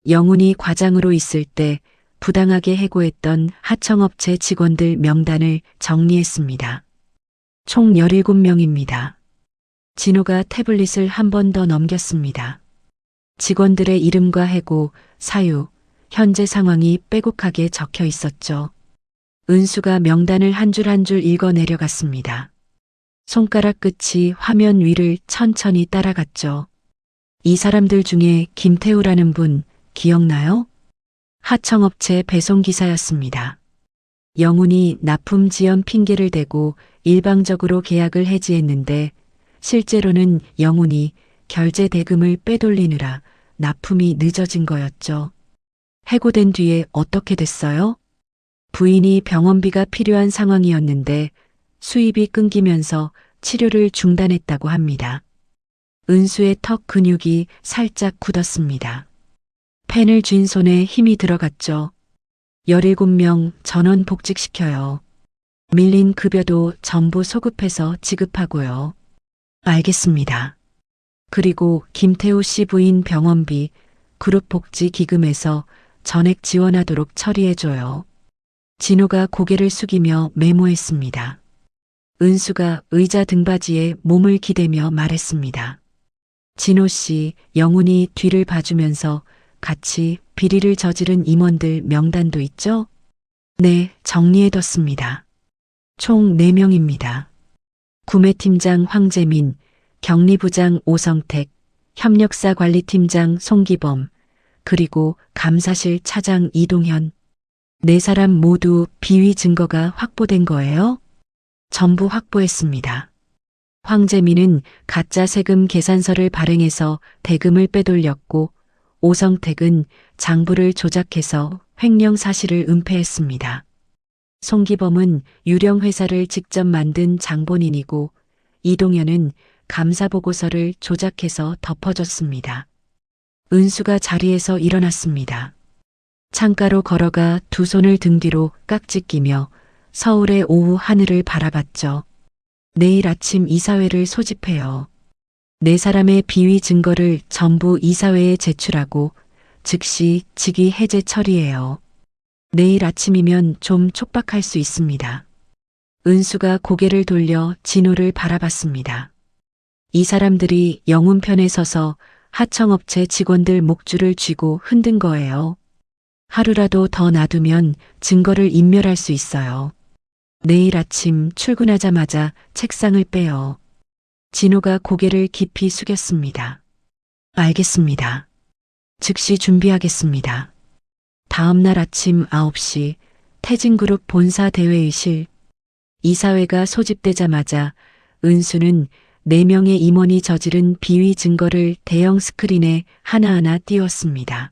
영훈이 과장으로 있을 때 부당하게 해고했던 하청업체 직원들 명단을 정리했습니다. 총 17명입니다. 진호가 태블릿을 한 번 더 넘겼습니다. 직원들의 이름과 해고, 사유, 현재 상황이 빼곡하게 적혀 있었죠. 은수가 명단을 한 줄 한 줄 읽어 내려갔습니다. 손가락 끝이 화면 위를 천천히 따라갔죠. 이 사람들 중에 김태우라는 분 기억나요? 하청업체 배송기사였습니다. 영훈이 납품 지연 핑계를 대고 일방적으로 계약을 해지했는데 실제로는 영훈이 결제 대금을 빼돌리느라 납품이 늦어진 거였죠. 해고된 뒤에 어떻게 됐어요? 부인이 병원비가 필요한 상황이었는데 수입이 끊기면서 치료를 중단했다고 합니다. 은수의 턱 근육이 살짝 굳었습니다. 펜을 쥔 손에 힘이 들어갔죠. 17명 전원 복직시켜요. 밀린 급여도 전부 소급해서 지급하고요. 알겠습니다. 그리고 김태우 씨 부인 병원비 그룹복지기금에서 전액 지원하도록 처리해줘요. 진호가 고개를 숙이며 메모했습니다. 은수가 의자 등받이에 몸을 기대며 말했습니다. 진호 씨, 영훈이 뒤를 봐주면서 같이 비리를 저지른 임원들 명단도 있죠? 네, 정리해뒀습니다. 총 4명입니다. 구매팀장 황재민, 격리부장 오성택, 협력사 관리팀장 송기범, 그리고 감사실 차장 이동현. 4사람 모두 비위 증거가 확보된 거예요? 전부 확보했습니다. 황재민은 가짜 세금 계산서를 발행해서 대금을 빼돌렸고 오성택은 장부를 조작해서 횡령 사실을 은폐했습니다. 송기범은 유령 회사를 직접 만든 장본인이고 이동현은 감사보고서를 조작해서 덮어줬습니다. 은수가 자리에서 일어났습니다. 창가로 걸어가 두 손을 등 뒤로 깍지 끼며 서울의 오후 하늘을 바라봤죠. 내일 아침 이사회를 소집해요. 4사람의 비위 증거를 전부 이사회에 제출하고 즉시 직위 해제 처리해요. 내일 아침이면 좀 촉박할 수 있습니다. 은수가 고개를 돌려 진호를 바라봤습니다. 이 사람들이 영훈 편에 서서 하청업체 직원들 목줄을 쥐고 흔든 거예요. 하루라도 더 놔두면 증거를 인멸할 수 있어요. 내일 아침 출근하자마자 책상을 빼요. 진호가 고개를 깊이 숙였습니다. 알겠습니다. 즉시 준비하겠습니다. 다음 날 아침 9시 태진그룹 본사 대회의실. 이사회가 소집되자마자 은수는 4명의 임원이 저지른 비위 증거를 대형 스크린에 하나하나 띄웠습니다.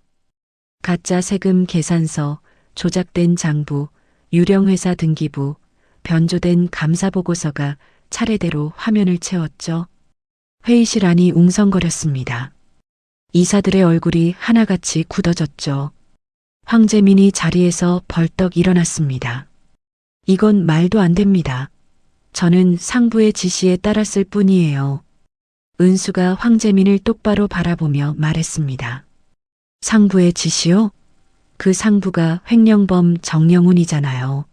가짜 세금 계산서, 조작된 장부, 유령회사 등기부, 변조된 감사보고서가 차례대로 화면을 채웠죠. 회의실 안이 웅성거렸습니다. 이사들의 얼굴이 하나같이 굳어졌죠. 황재민이 자리에서 벌떡 일어났습니다. 이건 말도 안 됩니다. 저는 상부의 지시에 따랐을 뿐이에요. 은수가 황재민을 똑바로 바라보며 말했습니다. 상부의 지시요? 그 상부가 횡령범 정영훈이잖아요.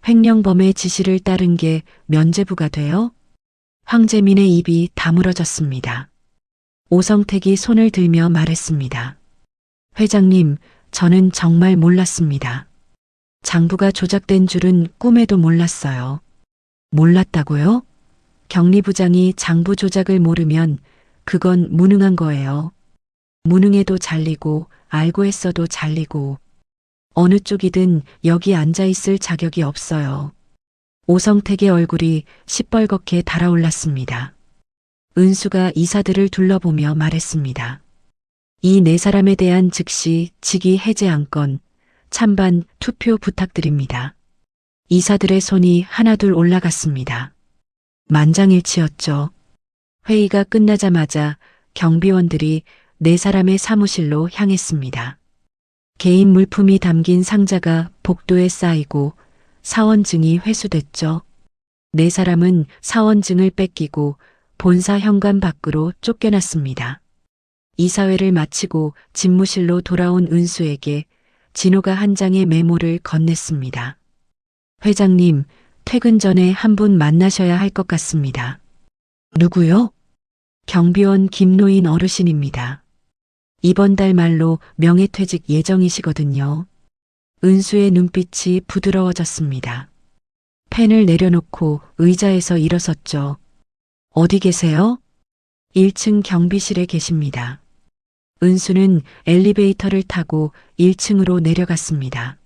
횡령범의 지시를 따른 게 면죄부가 돼요? 황재민의 입이 다물어졌습니다. 오성택이 손을 들며 말했습니다. 회장님, 저는 정말 몰랐습니다. 장부가 조작된 줄은 꿈에도 몰랐어요. 몰랐다고요? 격리부장이 장부 조작을 모르면 그건 무능한 거예요. 무능해도 잘리고 알고 했어도 잘리고 어느 쪽이든 여기 앉아 있을 자격이 없어요. 오성택의 얼굴이 시뻘겋게 달아올랐습니다. 은수가 이사들을 둘러보며 말했습니다. 이 네 사람에 대한 즉시 직위 해제 안건, 찬반 투표 부탁드립니다. 이사들의 손이 하나둘 올라갔습니다. 만장일치였죠. 회의가 끝나자마자 경비원들이 네 사람의 사무실로 향했습니다. 개인 물품이 담긴 상자가 복도에 쌓이고 사원증이 회수됐죠. 네 사람은 사원증을 뺏기고 본사 현관 밖으로 쫓겨났습니다. 이사회를 마치고 집무실로 돌아온 은수에게 진호가 한 장의 메모를 건넸습니다. 회장님, 퇴근 전에 한 분 만나셔야 할 것 같습니다. 누구요? 경비원 김노인 어르신입니다. 이번 달 말로 명예퇴직 예정이시거든요. 은수의 눈빛이 부드러워졌습니다. 펜을 내려놓고 의자에서 일어섰죠. 어디 계세요? 1층 경비실에 계십니다. 은수는 엘리베이터를 타고 1층으로 내려갔습니다.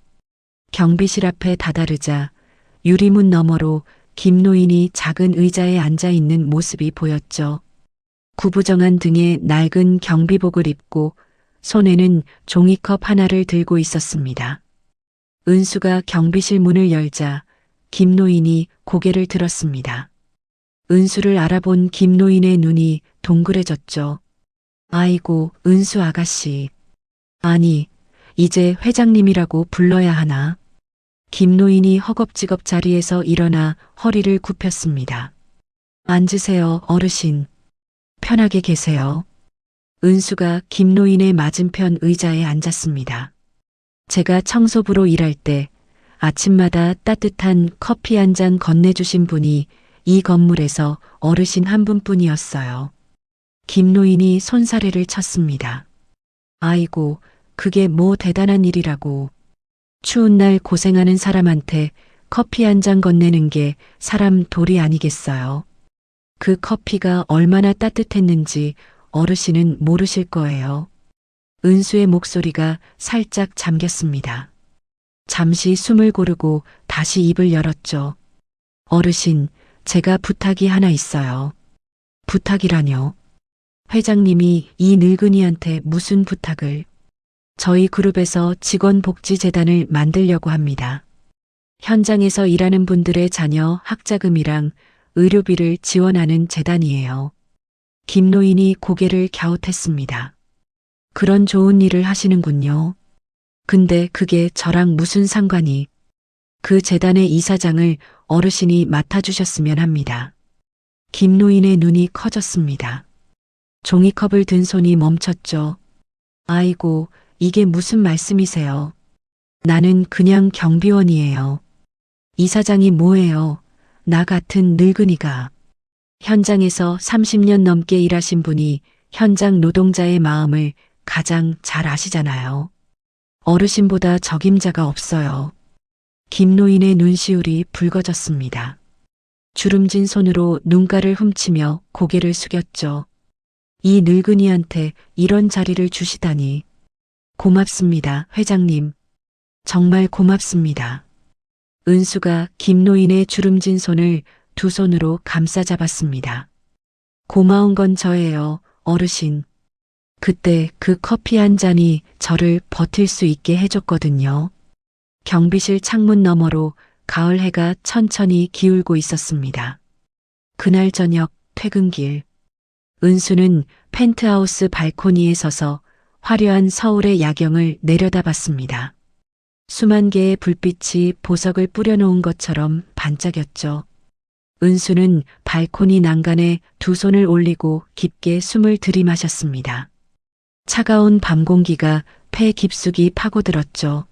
경비실 앞에 다다르자 유리문 너머로 김노인이 작은 의자에 앉아 있는 모습이 보였죠. 구부정한 등에 낡은 경비복을 입고 손에는 종이컵 하나를 들고 있었습니다. 은수가 경비실 문을 열자 김노인이 고개를 들었습니다. 은수를 알아본 김노인의 눈이 동그래졌죠. 아이고, 은수 아가씨. 아니, 이제 회장님이라고 불러야 하나? 김노인이 허겁지겁 자리에서 일어나 허리를 굽혔습니다. 앉으세요, 어르신. 편하게 계세요. 은수가 김노인의 맞은편 의자에 앉았습니다. 제가 청소부로 일할 때 아침마다 따뜻한 커피 한 잔 건네주신 분이 이 건물에서 어르신 한 분뿐이었어요. 김노인이 손사래를 쳤습니다. 아이고, 그게 뭐 대단한 일이라고. 추운 날 고생하는 사람한테 커피 한 잔 건네는 게 사람 도리 아니겠어요. 그 커피가 얼마나 따뜻했는지 어르신은 모르실 거예요. 은수의 목소리가 살짝 잠겼습니다. 잠시 숨을 고르고 다시 입을 열었죠. 어르신, 제가 부탁이 하나 있어요. 부탁이라뇨? 회장님이 이 늙은이한테 무슨 부탁을? 저희 그룹에서 직원복지재단을 만들려고 합니다. 현장에서 일하는 분들의 자녀 학자금이랑 의료비를 지원하는 재단이에요. 김노인이 고개를 갸웃했습니다. 그런 좋은 일을 하시는군요. 근데 그게 저랑 무슨 상관이? 그 재단의 이사장을 어르신이 맡아주셨으면 합니다. 김노인의 눈이 커졌습니다. 종이컵을 든 손이 멈췄죠. 아이고, 이게 무슨 말씀이세요? 나는 그냥 경비원이에요. 이사장이 뭐예요? 나 같은 늙은이가. 현장에서 30년 넘게 일하신 분이 현장 노동자의 마음을 가장 잘 아시잖아요. 어르신보다 적임자가 없어요. 김노인의 눈시울이 붉어졌습니다. 주름진 손으로 눈가를 훔치며 고개를 숙였죠. 이 늙은이한테 이런 자리를 주시다니. 고맙습니다, 회장님. 정말 고맙습니다. 은수가 김노인의 주름진 손을 두 손으로 감싸 잡았습니다. 고마운 건 저예요, 어르신. 그때 그 커피 한 잔이 저를 버틸 수 있게 해줬거든요. 경비실 창문 너머로 가을 해가 천천히 기울고 있었습니다. 그날 저녁 퇴근길. 은수는 펜트하우스 발코니에 서서 화려한 서울의 야경을 내려다봤습니다. 수만 개의 불빛이 보석을 뿌려놓은 것처럼 반짝였죠. 은수는 발코니 난간에 두 손을 올리고 깊게 숨을 들이마셨습니다. 차가운 밤 공기가 폐 깊숙이 파고들었죠.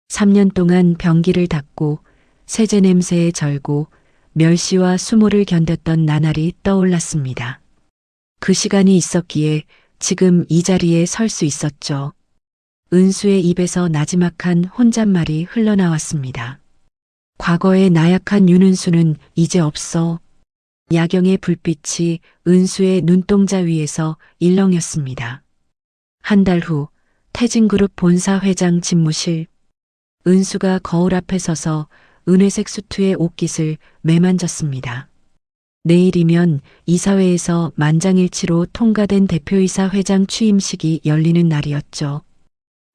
3년 동안 변기를 닦고 세제 냄새에 절고 멸시와 수모를 견뎠던 나날이 떠올랐습니다. 그 시간이 있었기에 지금 이 자리에 설 수 있었죠. 은수의 입에서 나지막한 혼잣말이 흘러나왔습니다. 과거의 나약한 윤은수는 이제 없어. 야경의 불빛이 은수의 눈동자 위에서 일렁였습니다. 한 달 후 태진그룹 본사 회장 집무실. 은수가 거울 앞에 서서 은회색 수트의 옷깃을 매만졌습니다. 내일이면 이사회에서 만장일치로 통과된 대표이사 회장 취임식이 열리는 날이었죠.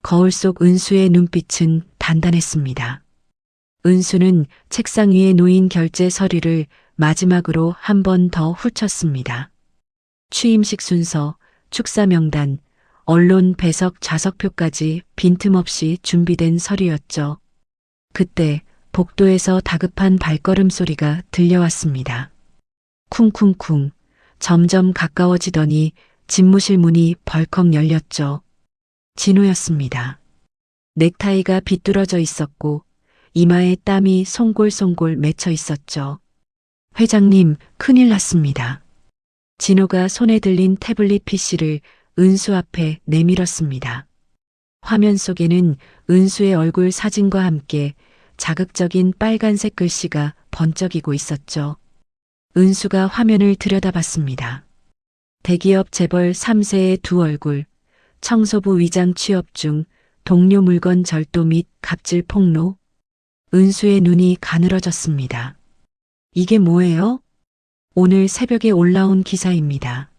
거울 속 은수의 눈빛은 단단했습니다. 은수는 책상 위에 놓인 결제 서류를 마지막으로 한 번 더 훑었습니다. 취임식 순서, 축사 명단, 언론 배석 좌석표까지 빈틈없이 준비된 서류였죠. 그때 복도에서 다급한 발걸음 소리가 들려왔습니다. 쿵쿵쿵, 점점 가까워지더니 집무실 문이 벌컥 열렸죠. 진호였습니다. 넥타이가 비뚤어져 있었고 이마에 땀이 송골송골 맺혀 있었죠. 회장님, 큰일 났습니다. 진호가 손에 들린 태블릿 PC를 은수 앞에 내밀었습니다. 화면 속에는 은수의 얼굴 사진과 함께 자극적인 빨간색 글씨가 번쩍이고 있었죠. 은수가 화면을 들여다봤습니다. 대기업 재벌 3세의 두 얼굴, 청소부 위장 취업 중 동료 물건 절도 및 갑질 폭로. 은수의 눈이 가늘어졌습니다. 이게 뭐예요? 오늘 새벽에 올라온 기사입니다.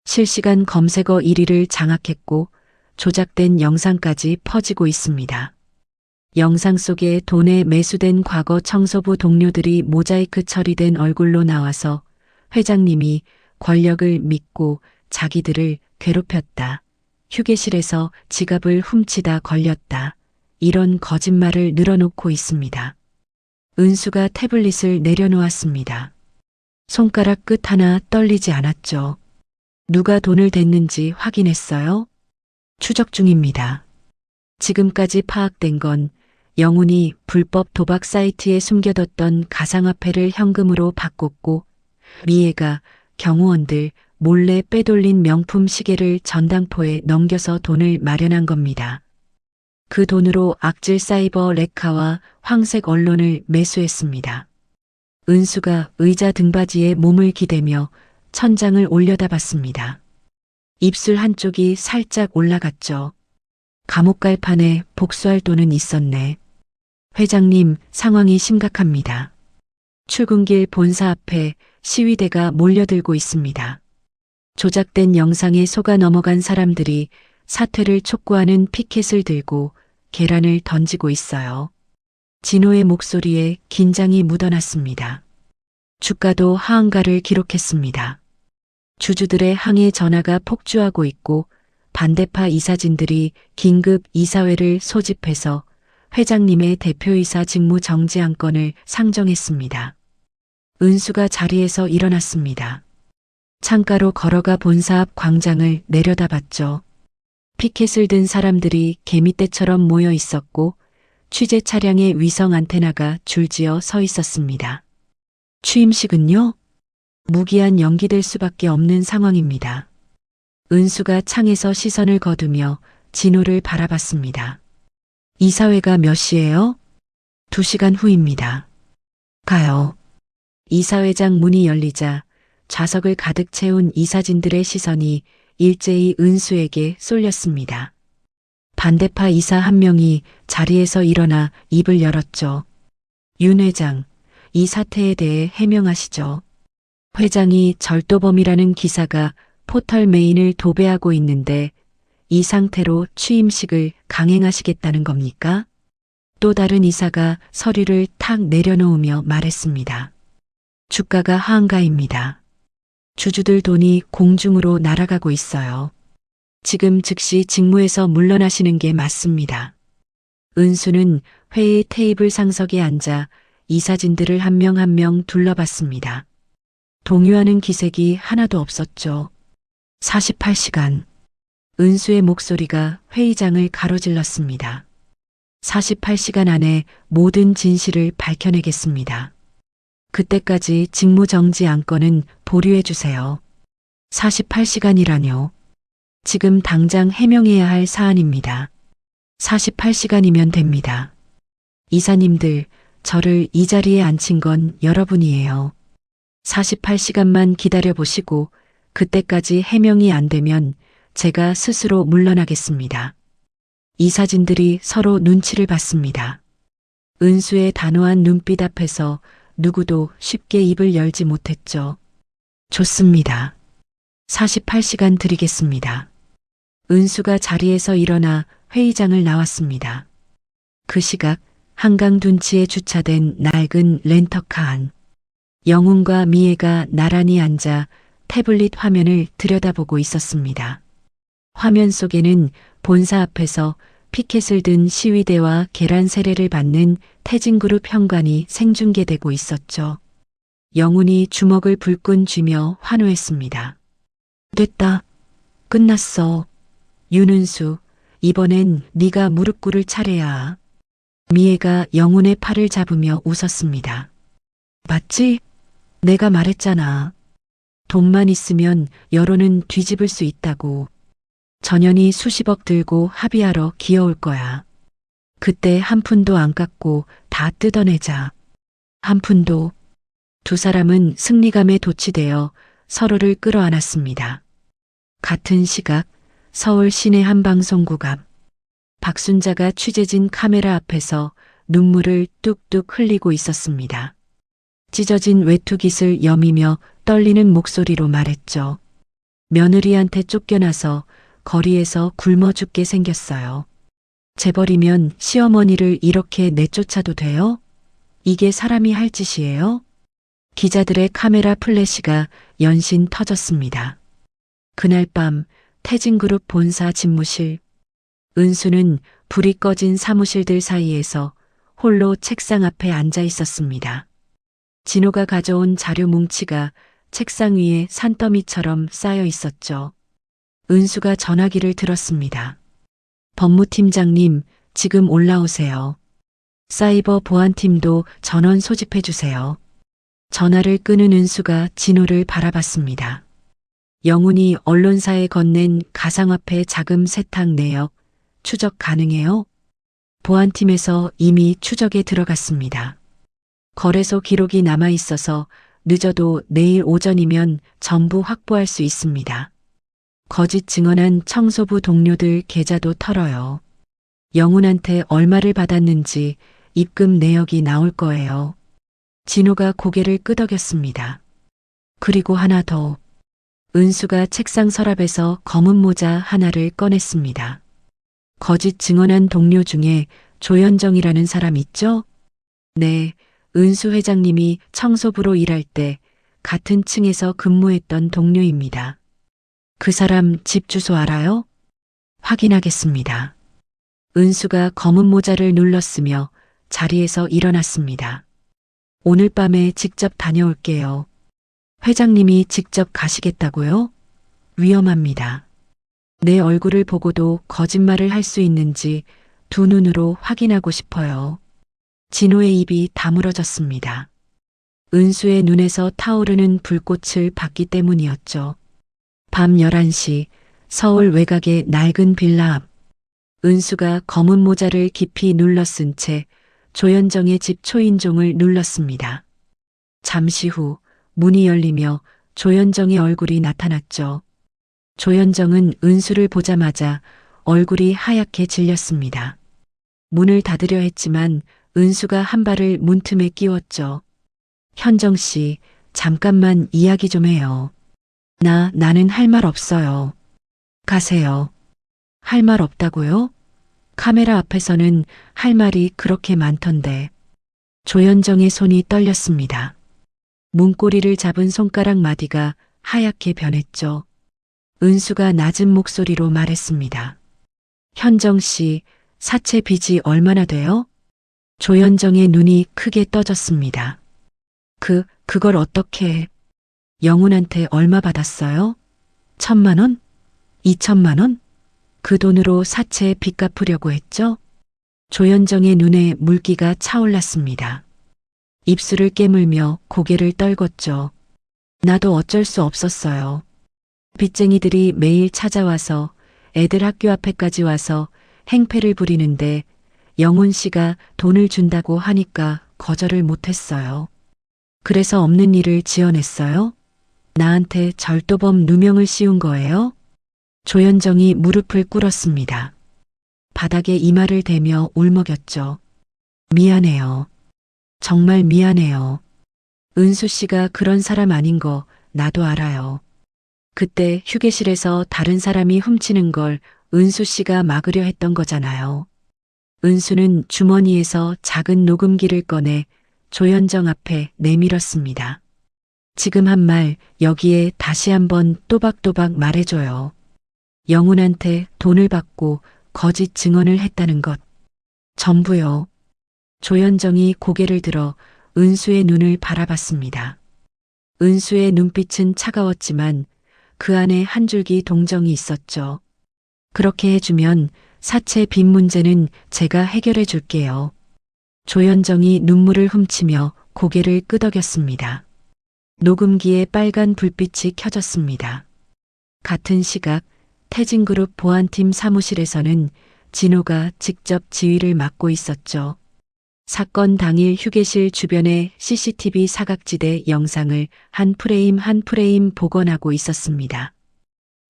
실시간 검색어 1위를 장악했고 조작된 영상까지 퍼지고 있습니다. 영상 속에 돈에 매수된 과거 청소부 동료들이 모자이크 처리된 얼굴로 나와서 회장님이 권력을 믿고 자기들을 괴롭혔다. 휴게실에서 지갑을 훔치다 걸렸다. 이런 거짓말을 늘어놓고 있습니다. 은수가 태블릿을 내려놓았습니다. 손가락 끝 하나 떨리지 않았죠. 누가 돈을 댔는지 확인했어요? 추적 중입니다. 지금까지 파악된 건 영훈이 불법 도박 사이트에 숨겨뒀던 가상화폐를 현금으로 바꿨고 미애가 경호원들 몰래 빼돌린 명품 시계를 전당포에 넘겨서 돈을 마련한 겁니다. 그 돈으로 악질 사이버 레카와 황색 언론을 매수했습니다. 은수가 의자 등받이에 몸을 기대며 천장을 올려다봤습니다. 입술 한쪽이 살짝 올라갔죠. 감옥 갈 판에 복수할 돈은 있었네. 회장님, 상황이 심각합니다. 출근길 본사 앞에 시위대가 몰려들고 있습니다. 조작된 영상에 속아 넘어간 사람들이 사퇴를 촉구하는 피켓을 들고 계란을 던지고 있어요. 진호의 목소리에 긴장이 묻어났습니다. 주가도 하한가를 기록했습니다. 주주들의 항해 전화가 폭주하고 있고 반대파 이사진들이 긴급 이사회를 소집해서 회장님의 대표이사 직무 정지 안건을 상정했습니다. 은수가 자리에서 일어났습니다. 창가로 걸어가 본사 앞 광장을 내려다봤죠. 피켓을 든 사람들이 개미떼처럼 모여 있었고 취재 차량의 위성 안테나가 줄지어 서 있었습니다. 취임식은요? 무기한 연기될 수밖에 없는 상황입니다. 은수가 창에서 시선을 거두며 진호를 바라봤습니다. 이사회가 몇 시예요? 2시간 후입니다. 가요. 이사회장 문이 열리자 좌석을 가득 채운 이사진들의 시선이 일제히 은수에게 쏠렸습니다. 반대파 이사 한 명이 자리에서 일어나 입을 열었죠. 윤 회장, 이 사태에 대해 해명하시죠. 회장이 절도범이라는 기사가 포털 메인을 도배하고 있는데 이 상태로 취임식을 강행하시겠다는 겁니까? 또 다른 이사가 서류를 탁 내려놓으며 말했습니다. 주가가 하한가입니다. 주주들 돈이 공중으로 날아가고 있어요. 지금 즉시 직무에서 물러나시는 게 맞습니다. 은수는 회의 테이블 상석에 앉아 이사진들을 한 명 한 명 둘러봤습니다. 동요하는 기색이 하나도 없었죠. 48시간. 은수의 목소리가 회의장을 가로질렀습니다. 48시간 안에 모든 진실을 밝혀내겠습니다. 그때까지 직무정지 안건은 보류해 주세요. 48시간이라뇨. 지금 당장 해명해야 할 사안입니다. 48시간이면 됩니다. 이사님들, 저를 이 자리에 앉힌 건 여러분이에요. 48시간만 기다려보시고 그때까지 해명이 안 되면 제가 스스로 물러나겠습니다. 이사진들이 서로 눈치를 봤습니다. 은수의 단호한 눈빛 앞에서 누구도 쉽게 입을 열지 못했죠. 좋습니다. 48시간 드리겠습니다. 은수가 자리에서 일어나 회의장을 나왔습니다. 그 시각 한강 둔치에 주차된 낡은 렌터카 안. 영훈과 미애가 나란히 앉아 태블릿 화면을 들여다보고 있었습니다. 화면 속에는 본사 앞에서 피켓을 든 시위대와 계란 세례를 받는 태진그룹 현관이 생중계되고 있었죠. 영훈이 주먹을 불끈 쥐며 환호했습니다. 됐다. 끝났어. 윤은수, 이번엔 네가 무릎 꿇을 차례야. 미애가 영훈의 팔을 잡으며 웃었습니다. 맞지? 내가 말했잖아. 돈만 있으면 여론은 뒤집을 수 있다고. 전현이 수십억 들고 합의하러 기어올 거야. 그때 한 푼도 안 깎고 다 뜯어내자. 한 푼도. 두 사람은 승리감에 도취되어 서로를 끌어안았습니다. 같은 시각 서울 시내 한 방송국 앞. 박순자가 취재진 카메라 앞에서 눈물을 뚝뚝 흘리고 있었습니다. 찢어진 외투깃을 여미며 떨리는 목소리로 말했죠. 며느리한테 쫓겨나서 거리에서 굶어 죽게 생겼어요. 재벌이면 시어머니를 이렇게 내쫓아도 돼요? 이게 사람이 할 짓이에요? 기자들의 카메라 플래시가 연신 터졌습니다. 그날 밤 태진그룹 본사 집무실. 은수는 불이 꺼진 사무실들 사이에서 홀로 책상 앞에 앉아 있었습니다. 진호가 가져온 자료 뭉치가 책상 위에 산더미처럼 쌓여 있었죠. 은수가 전화기를 들었습니다. 법무팀장님, 지금 올라오세요. 사이버 보안팀도 전원 소집해 주세요. 전화를 끄는 은수가 진호를 바라봤습니다. 영훈이 언론사에 건넨 가상화폐 자금 세탁 내역 추적 가능해요? 보안팀에서 이미 추적에 들어갔습니다. 거래소 기록이 남아 있어서 늦어도 내일 오전이면 전부 확보할 수 있습니다. 거짓 증언한 청소부 동료들 계좌도 털어요. 영훈한테 얼마를 받았는지 입금 내역이 나올 거예요. 진호가 고개를 끄덕였습니다. 그리고 하나 더. 은수가 책상 서랍에서 검은 모자 하나를 꺼냈습니다. 거짓 증언한 동료 중에 조현정이라는 사람 있죠? 네, 은수 회장님이 청소부로 일할 때 같은 층에서 근무했던 동료입니다. 그 사람 집 주소 알아요? 확인하겠습니다. 은수가 검은 모자를 눌렀으며 자리에서 일어났습니다. 오늘 밤에 직접 다녀올게요. 회장님이 직접 가시겠다고요? 위험합니다. 내 얼굴을 보고도 거짓말을 할 수 있는지 두 눈으로 확인하고 싶어요. 진호의 입이 다물어졌습니다. 은수의 눈에서 타오르는 불꽃을 봤기 때문이었죠. 밤 11시 서울 외곽의 낡은 빌라 앞. 은수가 검은 모자를 깊이 눌러 쓴 채 조현정의 집 초인종을 눌렀습니다. 잠시 후 문이 열리며 조현정의 얼굴이 나타났죠. 조현정은 은수를 보자마자 얼굴이 하얗게 질렸습니다. 문을 닫으려 했지만 은수가 한 발을 문틈에 끼웠죠. 현정 씨, 잠깐만 이야기 좀 해요. 나는 할 말 없어요. 가세요. 할 말 없다고요? 카메라 앞에서는 할 말이 그렇게 많던데. 조현정의 손이 떨렸습니다. 문고리를 잡은 손가락 마디가 하얗게 변했죠. 은수가 낮은 목소리로 말했습니다. 현정 씨, 사채 빚이 얼마나 돼요? 조현정의 눈이 크게 떠졌습니다. 그걸 어떻게... 영훈한테 얼마 받았어요? 1,000만 원? 2,000만 원? 그 돈으로 사채 빚 갚으려고 했죠? 조현정의 눈에 물기가 차올랐습니다. 입술을 깨물며 고개를 떨궜죠. 나도 어쩔 수 없었어요. 빚쟁이들이 매일 찾아와서 애들 학교 앞에까지 와서 행패를 부리는데 영훈 씨가 돈을 준다고 하니까 거절을 못했어요. 그래서 없는 일을 지어냈어요? 나한테 절도범 누명을 씌운 거예요? 조현정이 무릎을 꿇었습니다. 바닥에 이마를 대며 울먹였죠. 미안해요. 정말 미안해요. 은수 씨가 그런 사람 아닌 거 나도 알아요. 그때 휴게실에서 다른 사람이 훔치는 걸 은수 씨가 막으려 했던 거잖아요. 은수는 주머니에서 작은 녹음기를 꺼내 조현정 앞에 내밀었습니다. 지금 한 말 여기에 다시 한번 또박또박 말해줘요. 영훈한테 돈을 받고 거짓 증언을 했다는 것. 전부요. 조현정이 고개를 들어 은수의 눈을 바라봤습니다. 은수의 눈빛은 차가웠지만 그 안에 한 줄기 동정이 있었죠. 그렇게 해주면 사채 빚 문제는 제가 해결해 줄게요. 조현정이 눈물을 훔치며 고개를 끄덕였습니다. 녹음기에 빨간 불빛이 켜졌습니다. 같은 시각 태진그룹 보안팀 사무실에서는 진호가 직접 지휘를 맡고 있었죠. 사건 당일 휴게실 주변의 CCTV 사각지대 영상을 한 프레임 한 프레임 복원하고 있었습니다.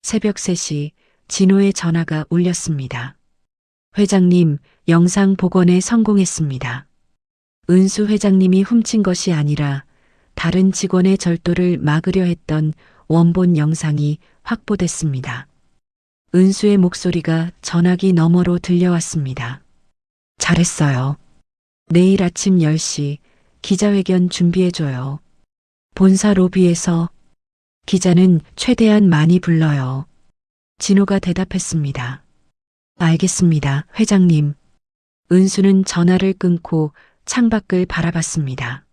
새벽 3시 진호의 전화가 울렸습니다. 회장님, 영상 복원에 성공했습니다. 은수 회장님이 훔친 것이 아니라 다른 직원의 절도를 막으려 했던 원본 영상이 확보됐습니다. 은수의 목소리가 전화기 너머로 들려왔습니다. 잘했어요. 내일 아침 10시 기자회견 준비해줘요. 본사 로비에서 기자는 최대한 많이 불러요. 진호가 대답했습니다. 알겠습니다, 회장님. 은수는 전화를 끊고 창밖을 바라봤습니다.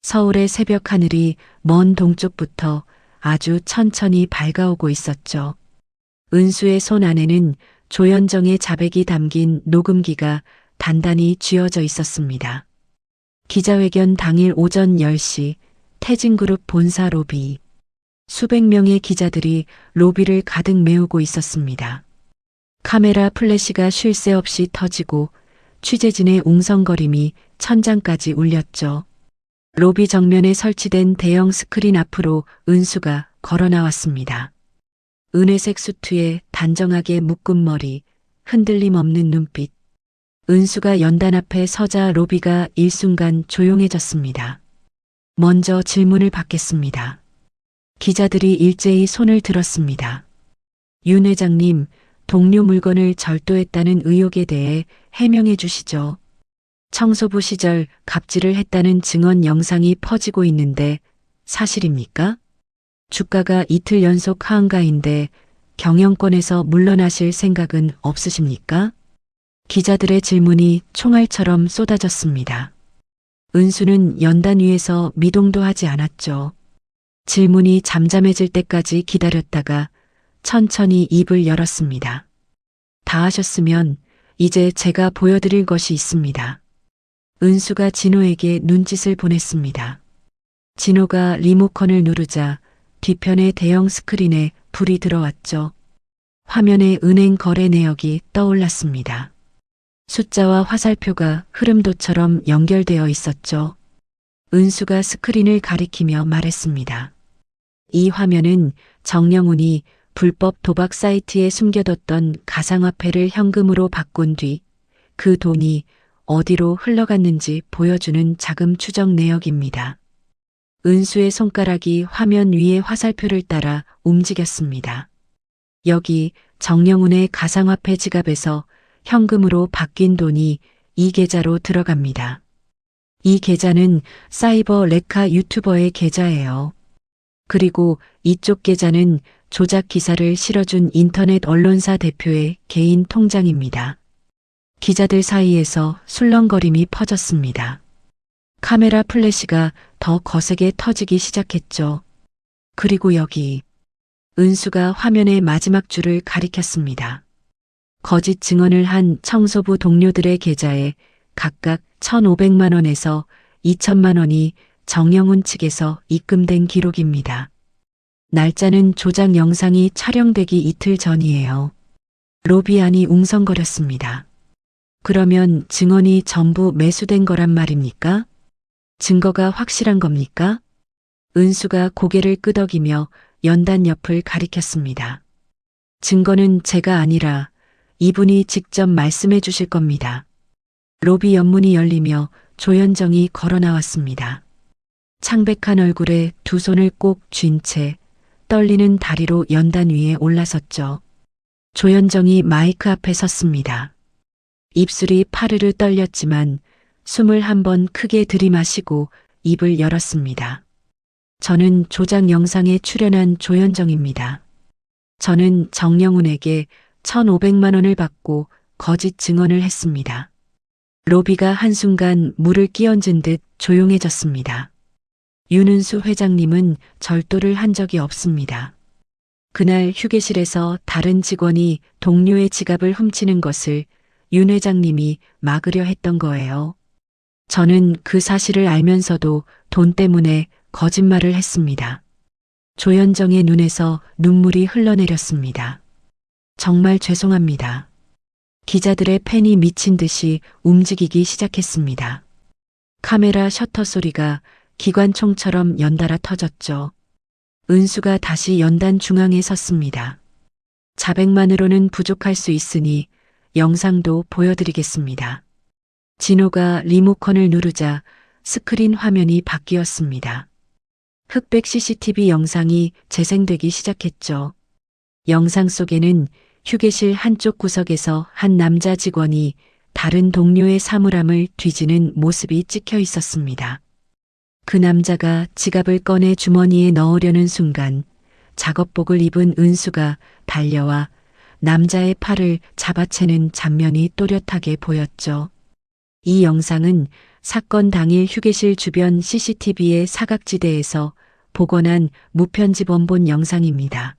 서울의 새벽 하늘이 먼 동쪽부터 아주 천천히 밝아오고 있었죠. 은수의 손 안에는 조현정의 자백이 담긴 녹음기가 단단히 쥐어져 있었습니다. 기자회견 당일 오전 10시 태진그룹 본사 로비. 수백 명의 기자들이 로비를 가득 메우고 있었습니다. 카메라 플래시가 쉴 새 없이 터지고 취재진의 웅성거림이 천장까지 울렸죠. 로비 정면에 설치된 대형 스크린 앞으로 은수가 걸어 나왔습니다. 은회색 수트에 단정하게 묶은 머리, 흔들림 없는 눈빛. 은수가 연단 앞에 서자 로비가 일순간 조용해졌습니다. 먼저 질문을 받겠습니다. 기자들이 일제히 손을 들었습니다. 윤 회장님, 동료 물건을 절도했다는 의혹에 대해 해명해 주시죠. 청소부 시절 갑질을 했다는 증언 영상이 퍼지고 있는데 사실입니까? 주가가 이틀 연속 하한가인데 경영권에서 물러나실 생각은 없으십니까? 기자들의 질문이 총알처럼 쏟아졌습니다. 은수는 연단 위에서 미동도 하지 않았죠. 질문이 잠잠해질 때까지 기다렸다가 천천히 입을 열었습니다. 다 하셨으면 이제 제가 보여드릴 것이 있습니다. 은수가 진호에게 눈짓을 보냈습니다. 진호가 리모컨을 누르자 뒤편의 대형 스크린에 불이 들어왔죠. 화면에 은행 거래 내역이 떠올랐습니다. 숫자와 화살표가 흐름도처럼 연결되어 있었죠. 은수가 스크린을 가리키며 말했습니다. 이 화면은 정영훈이 불법 도박 사이트에 숨겨뒀던 가상화폐를 현금으로 바꾼 뒤 그 돈이 어디로 흘러갔는지 보여주는 자금 추적 내역입니다. 은수의 손가락이 화면 위의 화살표를 따라 움직였습니다. 여기 정영훈의 가상화폐 지갑에서 현금으로 바뀐 돈이 이 계좌로 들어갑니다. 이 계좌는 사이버 레카 유튜버의 계좌예요. 그리고 이쪽 계좌는 조작 기사를 실어준 인터넷 언론사 대표의 개인 통장입니다. 기자들 사이에서 술렁거림이 퍼졌습니다. 카메라 플래시가 더 거세게 터지기 시작했죠. 그리고 여기 은수가 화면의 마지막 줄을 가리켰습니다. 거짓 증언을 한 청소부 동료들의 계좌에 각각 1,500만 원에서 2천만 원이 정영훈 측에서 입금된 기록입니다. 날짜는 조작 영상이 촬영되기 이틀 전이에요. 로비 안이 웅성거렸습니다. 그러면 증언이 전부 매수된 거란 말입니까? 증거가 확실한 겁니까? 은수가 고개를 끄덕이며 연단 옆을 가리켰습니다. 증거는 제가 아니라 이분이 직접 말씀해 주실 겁니다. 로비 연문이 열리며 조현정이 걸어 나왔습니다. 창백한 얼굴에 두 손을 꼭 쥔 채 떨리는 다리로 연단 위에 올라섰죠. 조현정이 마이크 앞에 섰습니다. 입술이 파르르 떨렸지만 숨을 한 번 크게 들이마시고 입을 열었습니다. 저는 조작 영상에 출연한 조현정입니다. 저는 정영훈에게 1,500만 원을 받고 거짓 증언을 했습니다. 로비가 한순간 물을 끼얹은 듯 조용해졌습니다. 윤은수 회장님은 절도를 한 적이 없습니다. 그날 휴게실에서 다른 직원이 동료의 지갑을 훔치는 것을 윤 회장님이 막으려 했던 거예요. 저는 그 사실을 알면서도 돈 때문에 거짓말을 했습니다. 조현정의 눈에서 눈물이 흘러내렸습니다. 정말 죄송합니다. 기자들의 팬이 미친 듯이 움직이기 시작했습니다. 카메라 셔터 소리가 기관총처럼 연달아 터졌죠. 은수가 다시 연단 중앙에 섰습니다. 자백만으로는 부족할 수 있으니 영상도 보여드리겠습니다. 진호가 리모컨을 누르자 스크린 화면이 바뀌었습니다. 흑백 CCTV 영상이 재생되기 시작했죠. 영상 속에는 휴게실 한쪽 구석에서 한 남자 직원이 다른 동료의 사물함을 뒤지는 모습이 찍혀 있었습니다. 그 남자가 지갑을 꺼내 주머니에 넣으려는 순간 작업복을 입은 은수가 달려와 남자의 팔을 잡아채는 장면이 또렷하게 보였죠. 이 영상은 사건 당일 휴게실 주변 CCTV의 사각지대에서 복원한 무편집 원본 영상입니다.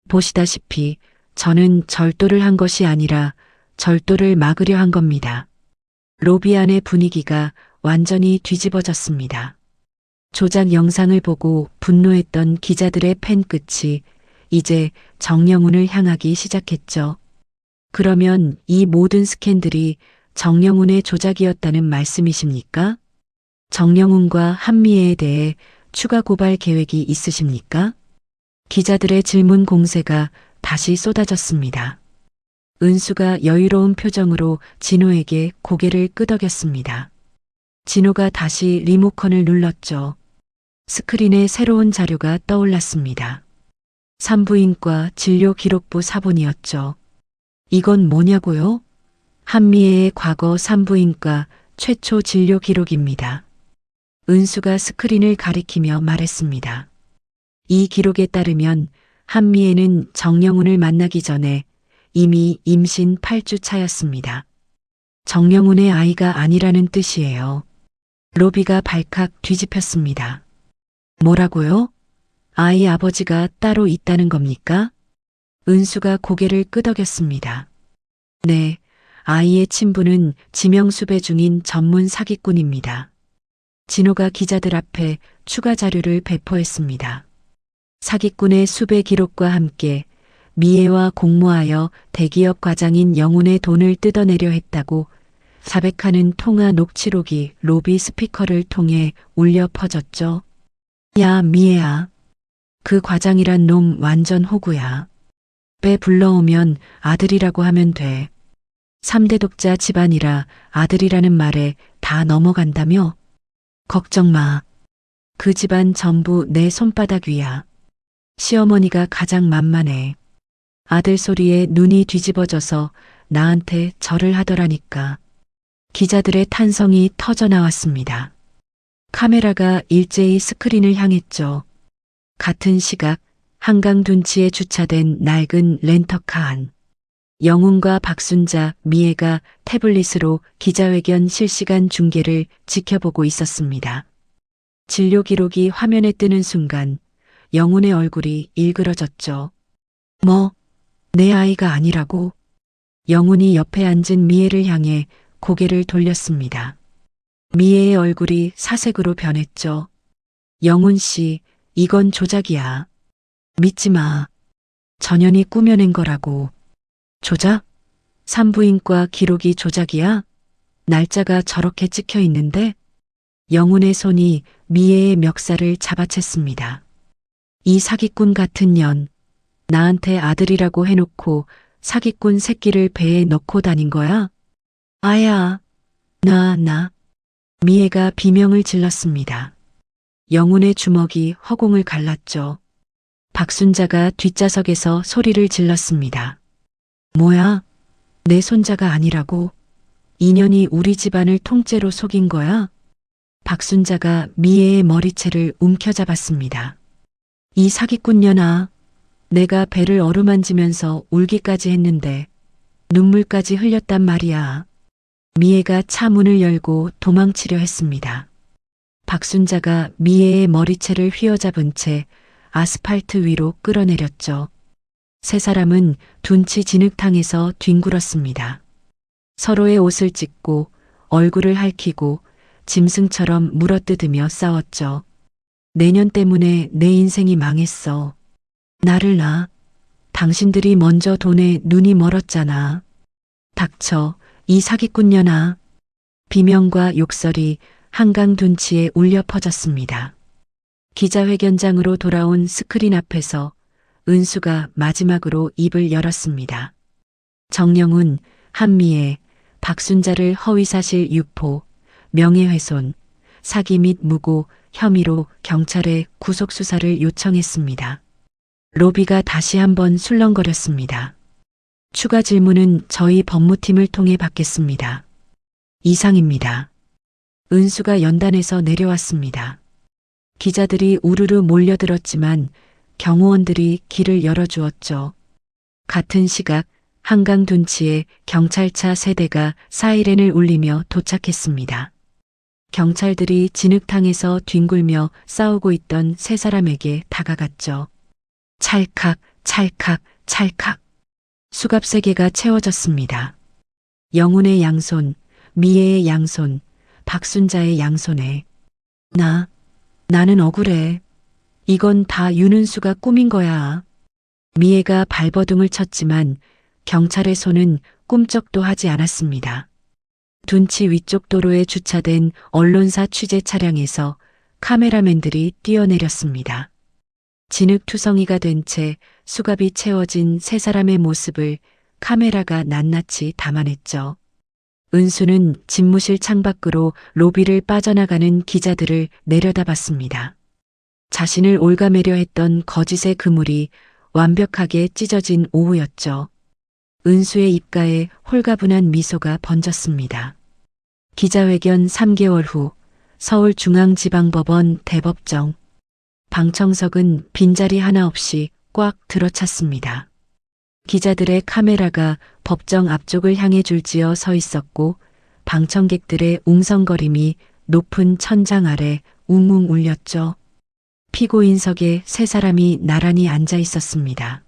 보시다시피 저는 절도를 한 것이 아니라 절도를 막으려 한 겁니다. 로비 안의 분위기가 완전히 뒤집어졌습니다. 조작 영상을 보고 분노했던 기자들의 팬끝이 이제 정영훈을 향하기 시작했죠. 그러면 이 모든 스캔들이 정영훈의 조작이었다는 말씀이십니까? 정영훈과 한미애에 대해 추가 고발 계획이 있으십니까? 기자들의 질문 공세가 다시 쏟아졌습니다. 은수가 여유로운 표정으로 진호에게 고개를 끄덕였습니다. 진호가 다시 리모컨을 눌렀죠. 스크린에 새로운 자료가 떠올랐습니다. 산부인과 진료기록부 사본이었죠. 이건 뭐냐고요? 한미애의 과거 산부인과 최초 진료 기록입니다. 은수가 스크린을 가리키며 말했습니다. 이 기록에 따르면 한미애는 정영훈을 만나기 전에 이미 임신 8주 차였습니다. 정영훈의 아이가 아니라는 뜻이에요. 로비가 발칵 뒤집혔습니다. 뭐라고요? 아이 아버지가 따로 있다는 겁니까? 은수가 고개를 끄덕였습니다. 네, 아이의 친부는 지명수배 중인 전문 사기꾼입니다. 진호가 기자들 앞에 추가 자료를 배포했습니다. 사기꾼의 수배 기록과 함께 미애와 공모하여 대기업 과장인 영훈의 돈을 뜯어내려 했다고 자백하는 통화 녹취록이 로비 스피커를 통해 울려 퍼졌죠. 야, 미애야. 그 과장이란 놈 완전 호구야. 빼 불러오면 아들이라고 하면 돼. 3대 독자 집안이라 아들이라는 말에 다 넘어간다며? 걱정 마. 그 집안 전부 내 손바닥 위야. 시어머니가 가장 만만해. 아들 소리에 눈이 뒤집어져서 나한테 절을 하더라니까. 기자들의 탄성이 터져 나왔습니다. 카메라가 일제히 스크린을 향했죠. 같은 시각 한강 둔치에 주차된 낡은 렌터카 안. 영훈과 박순자, 미애가 태블릿으로 기자회견 실시간 중계를 지켜보고 있었습니다. 진료 기록이 화면에 뜨는 순간 영훈의 얼굴이 일그러졌죠. 뭐, 내 아이가 아니라고? 영훈이 옆에 앉은 미애를 향해 고개를 돌렸습니다. 미애의 얼굴이 사색으로 변했죠. 영훈 씨, 이건 조작이야. 믿지 마. 전현이 꾸며낸 거라고. 조작? 산부인과 기록이 조작이야? 날짜가 저렇게 찍혀 있는데? 영훈의 손이 미애의 멱살을 잡아챘습니다. 이 사기꾼 같은 년, 나한테 아들이라고 해놓고 사기꾼 새끼를 배에 넣고 다닌 거야? 아야, 나. 미애가 비명을 질렀습니다. 영훈의 주먹이 허공을 갈랐죠. 박순자가 뒷좌석에서 소리를 질렀습니다. 뭐야? 내 손자가 아니라고? 인연이 우리 집안을 통째로 속인 거야? 박순자가 미애의 머리채를 움켜잡았습니다. 이 사기꾼년아, 내가 배를 어루만지면서 울기까지 했는데 눈물까지 흘렸단 말이야. 미애가 차 문을 열고 도망치려 했습니다. 박순자가 미애의 머리채를 휘어잡은 채 아스팔트 위로 끌어내렸죠. 세 사람은 둔치 진흙탕에서 뒹굴었습니다. 서로의 옷을 찢고 얼굴을 핥히고 짐승처럼 물어뜯으며 싸웠죠. 내년 때문에 내 인생이 망했어. 나를 놔. 당신들이 먼저 돈에 눈이 멀었잖아. 닥쳐, 이 사기꾼년아. 비명과 욕설이 한강 둔치에 울려 퍼졌습니다. 기자회견장으로 돌아온 스크린 앞에서 은수가 마지막으로 입을 열었습니다. 정영훈, 한미애, 박순자를 허위사실 유포, 명예훼손, 사기 및 무고 혐의로 경찰에 구속수사를 요청했습니다. 로비가 다시 한번 술렁거렸습니다. 추가 질문은 저희 법무팀을 통해 받겠습니다. 이상입니다. 은수가 연단에서 내려왔습니다. 기자들이 우르르 몰려들었지만 경호원들이 길을 열어주었죠. 같은 시각 한강 둔치에 경찰차 3대가 사이렌을 울리며 도착했습니다. 경찰들이 진흙탕에서 뒹굴며 싸우고 있던 세 사람에게 다가갔죠. 찰칵, 찰칵, 찰칵. 수갑 3개가 채워졌습니다. 영훈의 양손, 미애의 양손, 박순자의 양손에. 나는 억울해. 이건 다 윤은수가 꾸민 거야. 미애가 발버둥을 쳤지만 경찰의 손은 꿈쩍도 하지 않았습니다. 둔치 위쪽 도로에 주차된 언론사 취재 차량에서 카메라맨들이 뛰어내렸습니다. 진흙투성이가 된 채 수갑이 채워진 세 사람의 모습을 카메라가 낱낱이 담아냈죠. 은수는 집무실 창밖으로 로비를 빠져나가는 기자들을 내려다봤습니다. 자신을 올가매려 했던 거짓의 그물이 완벽하게 찢어진 오후였죠. 은수의 입가에 홀가분한 미소가 번졌습니다. 기자회견 3개월 후 서울중앙지방법원 대법정. 방청석은 빈자리 하나 없이 꽉 들어찼습니다. 기자들의 카메라가 법정 앞쪽을 향해 줄지어 서 있었고 방청객들의 웅성거림이 높은 천장 아래 웅웅 울렸죠. 피고인석에 세 사람이 나란히 앉아 있었습니다.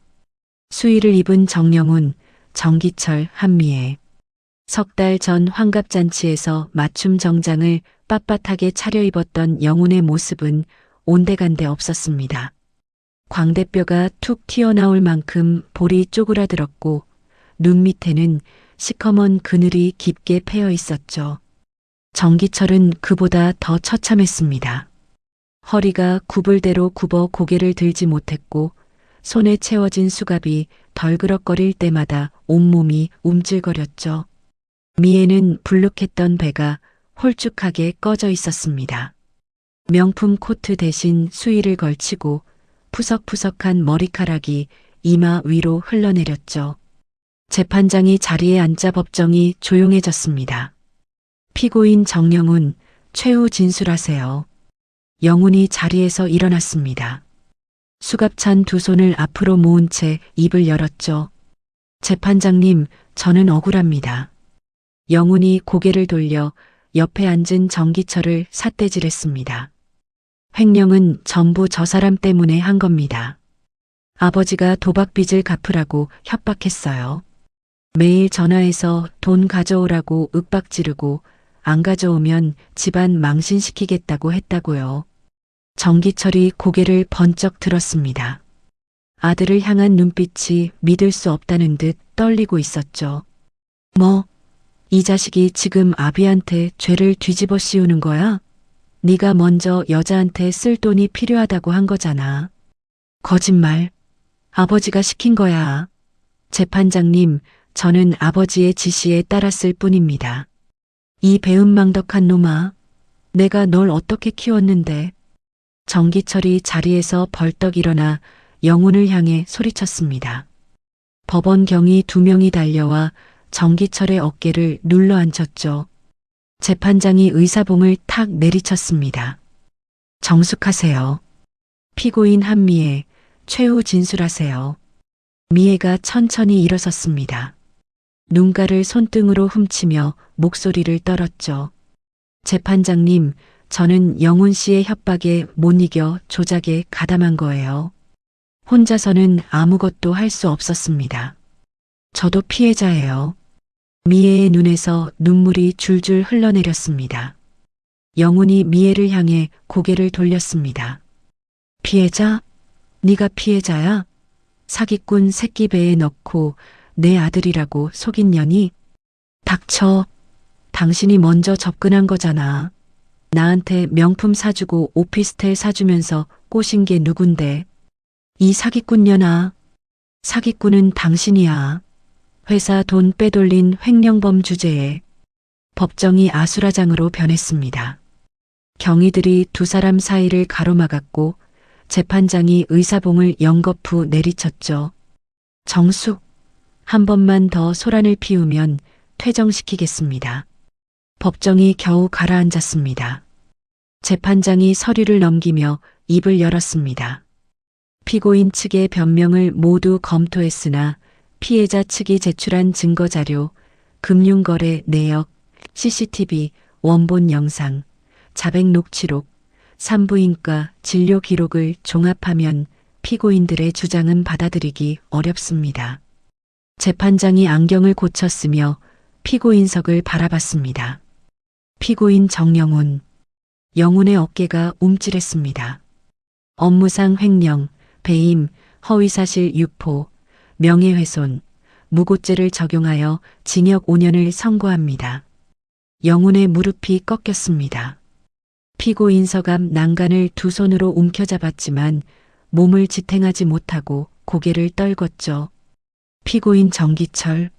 수의를 입은 정영훈, 정기철, 한미애. 석 달 전 환갑잔치에서 맞춤 정장을 빳빳하게 차려입었던 영훈의 모습은 온데간데 없었습니다. 광대뼈가 툭 튀어나올 만큼 볼이 쪼그라들었고 눈 밑에는 시커먼 그늘이 깊게 패여 있었죠. 정기철은 그보다 더 처참했습니다. 허리가 구불대로 굽어 고개를 들지 못했고 손에 채워진 수갑이 덜그럭거릴 때마다 온몸이 움찔거렸죠. 미애는 불룩했던 배가 홀쭉하게 꺼져 있었습니다. 명품 코트 대신 수의를 걸치고 푸석푸석한 머리카락이 이마 위로 흘러내렸죠. 재판장이 자리에 앉자 법정이 조용해졌습니다. 피고인 정영훈, 최후 진술하세요. 영훈이 자리에서 일어났습니다. 수갑찬 두 손을 앞으로 모은 채 입을 열었죠. 재판장님, 저는 억울합니다. 영훈이 고개를 돌려 옆에 앉은 정기철을 삿대질했습니다. 횡령은 전부 저 사람 때문에 한 겁니다. 아버지가 도박빚을 갚으라고 협박했어요. 매일 전화해서 돈 가져오라고 윽박지르고 안 가져오면 집안 망신시키겠다고 했다고요. 정기철이 고개를 번쩍 들었습니다. 아들을 향한 눈빛이 믿을 수 없다는 듯 떨리고 있었죠. 이 자식이 지금 아비한테 죄를 뒤집어 씌우는 거야? 네가 먼저 여자한테 쓸 돈이 필요하다고 한 거잖아. 거짓말. 아버지가 시킨 거야. 재판장님, 저는 아버지의 지시에 따랐을 뿐입니다. 이 배은망덕한 놈아, 내가 널 어떻게 키웠는데. 정기철이 자리에서 벌떡 일어나 영훈을 향해 소리쳤습니다. 법원 경위 2명이 달려와 정기철의 어깨를 눌러 앉혔죠. 재판장이 의사봉을 탁 내리쳤습니다. 정숙하세요. 피고인 한미애, 최후 진술하세요. 미애가 천천히 일어섰습니다. 눈가를 손등으로 훔치며 목소리를 떨었죠. 재판장님, 저는 영훈 씨의 협박에 못 이겨 조작에 가담한 거예요. 혼자서는 아무것도 할 수 없었습니다. 저도 피해자예요. 미애의 눈에서 눈물이 줄줄 흘러내렸습니다. 영훈이 미애를 향해 고개를 돌렸습니다. 피해자? 네가 피해자야? 사기꾼 새끼 배에 넣고 내 아들이라고 속인 년이? 닥쳐. 당신이 먼저 접근한 거잖아. 나한테 명품 사주고 오피스텔 사주면서 꼬신 게 누군데? 이 사기꾼 년아. 사기꾼은 당신이야. 회사 돈 빼돌린 횡령범 주제에. 법정이 아수라장으로 변했습니다. 경위들이 두 사람 사이를 가로막았고 재판장이 의사봉을 연거푸 내리쳤죠. 정숙, 한 번만 더 소란을 피우면 퇴정시키겠습니다. 법정이 겨우 가라앉았습니다. 재판장이 서류를 넘기며 입을 열었습니다. 피고인 측의 변명을 모두 검토했으나 피해자 측이 제출한 증거자료, 금융거래 내역, CCTV, 원본 영상, 자백 녹취록, 산부인과 진료 기록을 종합하면 피고인들의 주장은 받아들이기 어렵습니다. 재판장이 안경을 고쳤으며 피고인석을 바라봤습니다. 피고인 정영훈. 영훈의 어깨가 움찔했습니다. 업무상 횡령, 배임, 허위사실 유포, 명예훼손, 무고죄를 적용하여 징역 5년을 선고합니다. 영훈의 무릎이 꺾였습니다. 피고인 서감 난간을 두 손으로 움켜잡았지만 몸을 지탱하지 못하고 고개를 떨궜죠. 피고인 정기철.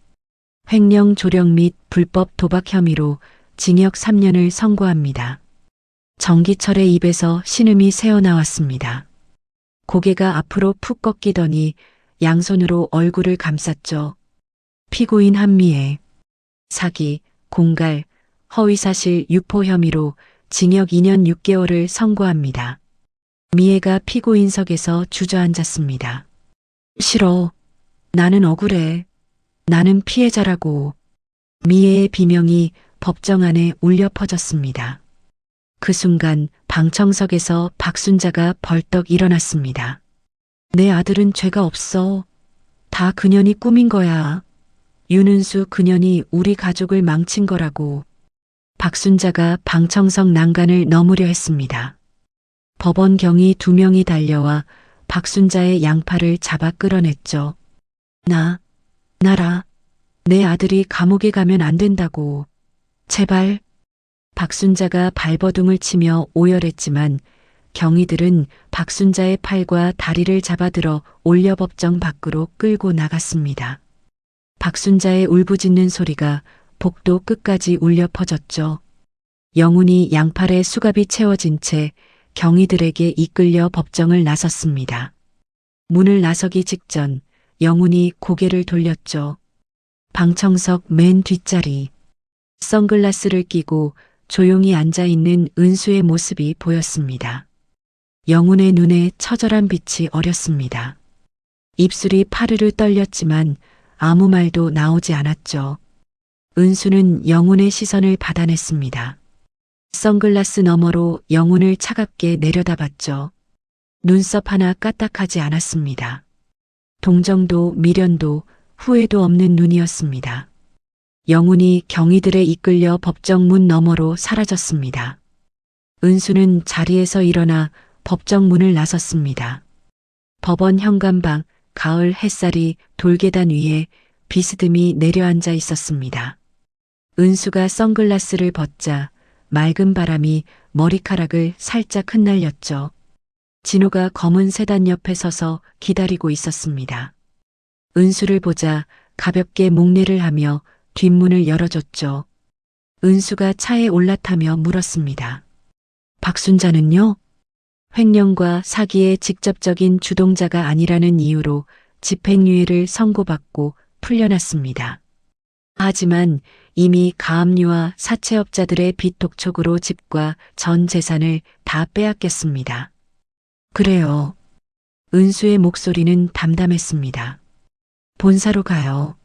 횡령 조력 및 불법 도박 혐의로 징역 3년을 선고합니다. 정기철의 입에서 신음이 새어나왔습니다. 고개가 앞으로 푹 꺾이더니 양손으로 얼굴을 감쌌죠. 피고인 한미애. 사기, 공갈, 허위사실 유포 혐의로 징역 2년 6개월을 선고합니다. 미애가 피고인석에서 주저앉았습니다. 싫어. 나는 억울해. 나는 피해자라고. 미애의 비명이 법정 안에 울려 퍼졌습니다. 그 순간 방청석에서 박순자가 벌떡 일어났습니다. 내 아들은 죄가 없어. 다 그년이 꾸민 거야. 윤은수 그년이 우리 가족을 망친 거라고. 박순자가 방청석 난간을 넘으려 했습니다. 법원 경위 2명이 달려와 박순자의 양팔을 잡아 끌어냈죠. 나라. 내 아들이 감옥에 가면 안 된다고. 제발. 박순자가 발버둥을 치며 오열했지만 경위들은 박순자의 팔과 다리를 잡아들어 올려 법정 밖으로 끌고 나갔습니다. 박순자의 울부짖는 소리가 복도 끝까지 울려 퍼졌죠. 영훈이 양팔에 수갑이 채워진 채 경위들에게 이끌려 법정을 나섰습니다. 문을 나서기 직전 영훈이 고개를 돌렸죠. 방청석 맨 뒷자리. 선글라스를 끼고 조용히 앉아있는 은수의 모습이 보였습니다. 영훈의 눈에 처절한 빛이 어렸습니다. 입술이 파르르 떨렸지만 아무 말도 나오지 않았죠. 은수는 영훈의 시선을 받아냈습니다. 선글라스 너머로 영훈을 차갑게 내려다봤죠. 눈썹 하나 까딱하지 않았습니다. 동정도 미련도 후회도 없는 눈이었습니다. 영훈이 경위들에 이끌려 법정 문 너머로 사라졌습니다. 은수는 자리에서 일어나 법정 문을 나섰습니다. 법원 현관방 가을 햇살이 돌계단 위에 비스듬히 내려앉아 있었습니다. 은수가 선글라스를 벗자 맑은 바람이 머리카락을 살짝 흩날렸죠. 진호가 검은 세단 옆에 서서 기다리고 있었습니다. 은수를 보자 가볍게 목례를 하며 뒷문을 열어줬죠. 은수가 차에 올라타며 물었습니다. 박순자는요? 횡령과 사기의 직접적인 주동자가 아니라는 이유로 집행유예를 선고받고 풀려났습니다. 하지만 이미 가압류와 사채업자들의 빚 독촉으로 집과 전 재산을 다 빼앗겼습니다. 그래요. 은수의 목소리는 담담했습니다. 본사로 가요.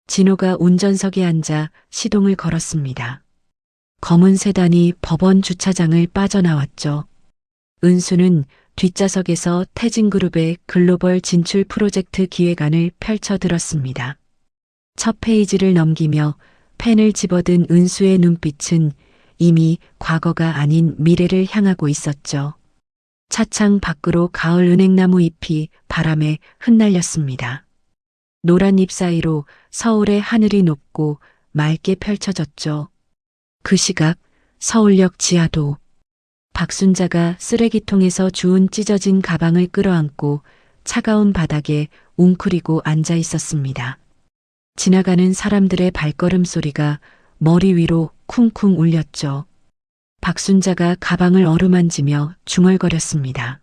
진호가 운전석에 앉아 시동을 걸었습니다. 검은 세단이 법원 주차장을 빠져나왔죠. 은수는 뒷좌석에서 태진그룹의 글로벌 진출 프로젝트 기획안을 펼쳐들었습니다. 첫 페이지를 넘기며 펜을 집어든 은수의 눈빛은 이미 과거가 아닌 미래를 향하고 있었죠. 차창 밖으로 가을 은행나무 잎이 바람에 흩날렸습니다. 노란 잎 사이로 서울의 하늘이 높고 맑게 펼쳐졌죠. 그 시각 서울역 지하도 박순자가 쓰레기통에서 주운 찢어진 가방을 끌어안고 차가운 바닥에 웅크리고 앉아 있었습니다. 지나가는 사람들의 발걸음 소리가 머리 위로 쿵쿵 울렸죠. 박순자가 가방을 어루만지며 중얼거렸습니다.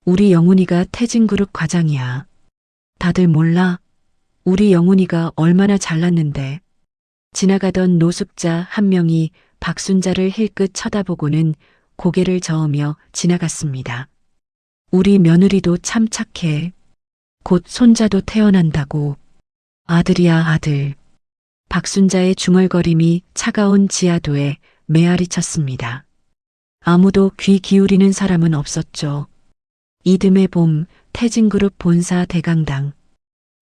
우리 영훈이가 태진그룹 과장이야. 다들 몰라? 우리 영훈이가 얼마나 잘났는데. 지나가던 노숙자 한 명이 박순자를 힐끗 쳐다보고는 고개를 저으며 지나갔습니다. 우리 며느리도 참 착해. 곧 손자도 태어난다고. 아들이야 아들. 박순자의 중얼거림이 차가운 지하도에 메아리 쳤습니다. 아무도 귀 기울이는 사람은 없었죠. 이듬해 봄 태진그룹 본사 대강당.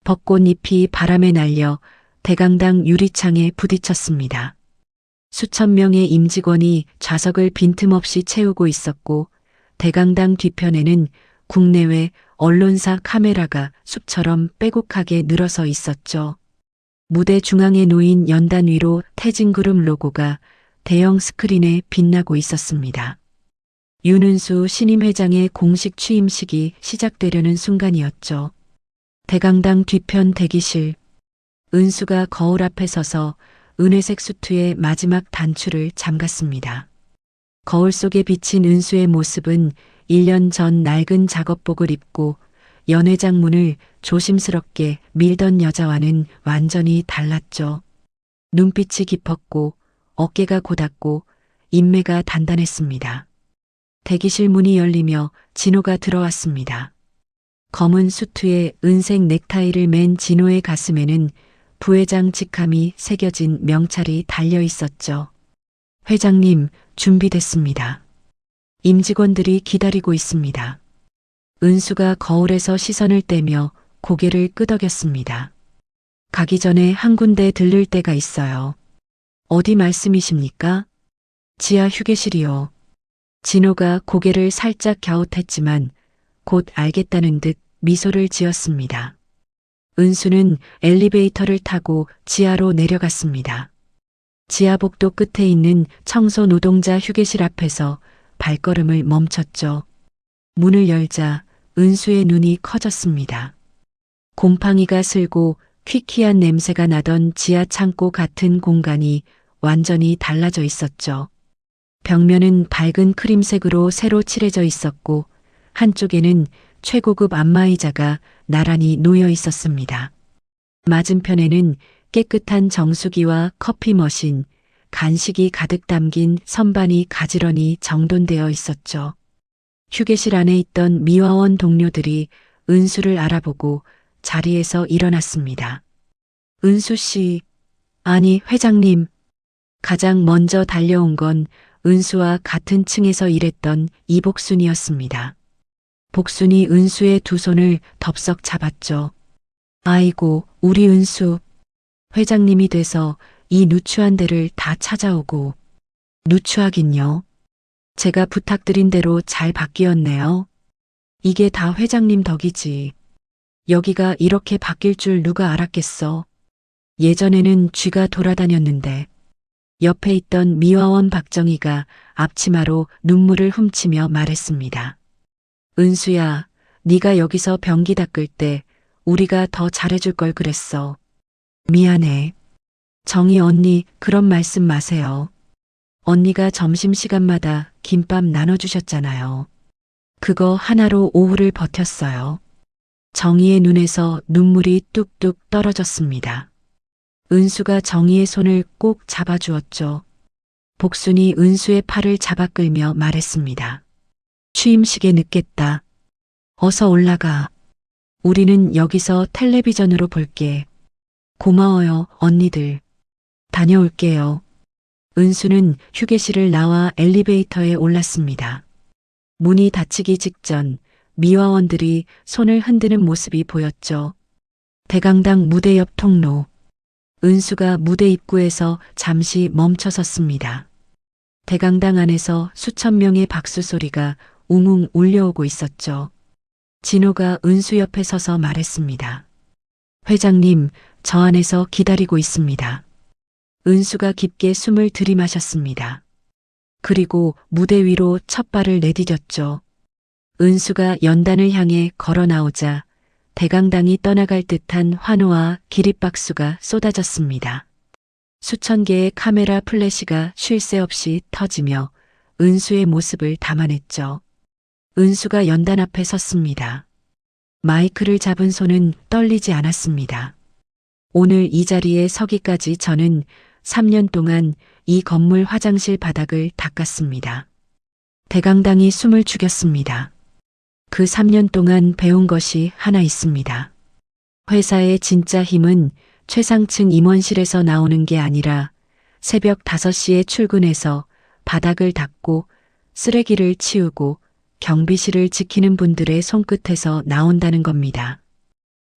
벚꽃잎이 바람에 날려 대강당 유리창에 부딪혔습니다. 수천 명의 임직원이 좌석을 빈틈없이 채우고 있었고 대강당 뒤편에는 국내외 언론사 카메라가 숲처럼 빼곡하게 늘어서 있었죠. 무대 중앙에 놓인 연단 위로 태진그룹 로고가 대형 스크린에 빛나고 있었습니다. 윤은수 신임 회장의 공식 취임식이 시작되려는 순간이었죠. 대강당 뒤편 대기실. 은수가 거울 앞에 서서 은회색 수트의 마지막 단추를 잠갔습니다. 거울 속에 비친 은수의 모습은 1년 전 낡은 작업복을 입고 연회장 문을 조심스럽게 밀던 여자와는 완전히 달랐죠. 눈빛이 깊었고 어깨가 고닫고 인매가 단단했습니다. 대기실 문이 열리며 진호가 들어왔습니다. 검은 수트에 은색 넥타이를 맨 진호의 가슴에는 부회장 직함이 새겨진 명찰이 달려 있었죠. 회장님, 준비됐습니다. 임직원들이 기다리고 있습니다. 은수가 거울에서 시선을 떼며 고개를 끄덕였습니다. 가기 전에 한 군데 들를 데가 있어요. 어디 말씀이십니까? 지하 휴게실이요. 진호가 고개를 살짝 갸웃했지만 곧 알겠다는 듯 미소를 지었습니다. 은수는 엘리베이터를 타고 지하로 내려갔습니다. 지하 복도 끝에 있는 청소 노동자 휴게실 앞에서 발걸음을 멈췄죠. 문을 열자 은수의 눈이 커졌습니다. 곰팡이가 슬고 퀴퀴한 냄새가 나던 지하 창고 같은 공간이 완전히 달라져 있었죠. 벽면은 밝은 크림색으로 새로 칠해져 있었고 한쪽에는 최고급 안마의자가 나란히 놓여 있었습니다. 맞은편에는 깨끗한 정수기와 커피 머신, 간식이 가득 담긴 선반이 가지런히 정돈되어 있었죠. 휴게실 안에 있던 미화원 동료들이 은수를 알아보고 자리에서 일어났습니다. 은수 씨, 아니 회장님. 가장 먼저 달려온 건 은수와 같은 층에서 일했던 이복순이었습니다. 복순이 은수의 두 손을 덥석 잡았죠. 아이고, 우리 은수. 회장님이 돼서 이 누추한 데를 다 찾아오고. 누추하긴요. 제가 부탁드린 대로 잘 바뀌었네요. 이게 다 회장님 덕이지. 여기가 이렇게 바뀔 줄 누가 알았겠어. 예전에는 쥐가 돌아다녔는데. 옆에 있던 미화원 박정희가 앞치마로 눈물을 훔치며 말했습니다. 은수야, 네가 여기서 변기 닦을 때 우리가 더 잘해줄 걸 그랬어. 미안해. 정희 언니, 그런 말씀 마세요. 언니가 점심시간마다 김밥 나눠주셨잖아요. 그거 하나로 오후를 버텼어요. 정희의 눈에서 눈물이 뚝뚝 떨어졌습니다. 은수가 정희의 손을 꼭 잡아주었죠. 복순이 은수의 팔을 잡아 끌며 말했습니다. 취임식에 늦겠다. 어서 올라가. 우리는 여기서 텔레비전으로 볼게. 고마워요, 언니들. 다녀올게요. 은수는 휴게실을 나와 엘리베이터에 올랐습니다. 문이 닫히기 직전 미화원들이 손을 흔드는 모습이 보였죠. 대강당 무대 옆 통로. 은수가 무대 입구에서 잠시 멈춰 섰습니다. 대강당 안에서 수천 명의 박수 소리가 웅웅 울려오고 있었죠. 진호가 은수 옆에 서서 말했습니다. 회장님, 저 안에서 기다리고 있습니다. 은수가 깊게 숨을 들이마셨습니다. 그리고 무대 위로 첫 발을 내디뎠죠. 은수가 연단을 향해 걸어 나오자 대강당이 떠나갈 듯한 환호와 기립박수가 쏟아졌습니다. 수천 개의 카메라 플래시가 쉴 새 없이 터지며 은수의 모습을 담아냈죠. 은수가 연단 앞에 섰습니다. 마이크를 잡은 손은 떨리지 않았습니다. 오늘 이 자리에 서기까지 저는 3년 동안 이 건물 화장실 바닥을 닦았습니다. 대강당이 숨을 죽였습니다. 그 3년 동안 배운 것이 하나 있습니다. 회사의 진짜 힘은 최상층 임원실에서 나오는 게 아니라 새벽 5시에 출근해서 바닥을 닦고 쓰레기를 치우고 경비실을 지키는 분들의 손끝에서 나온다는 겁니다.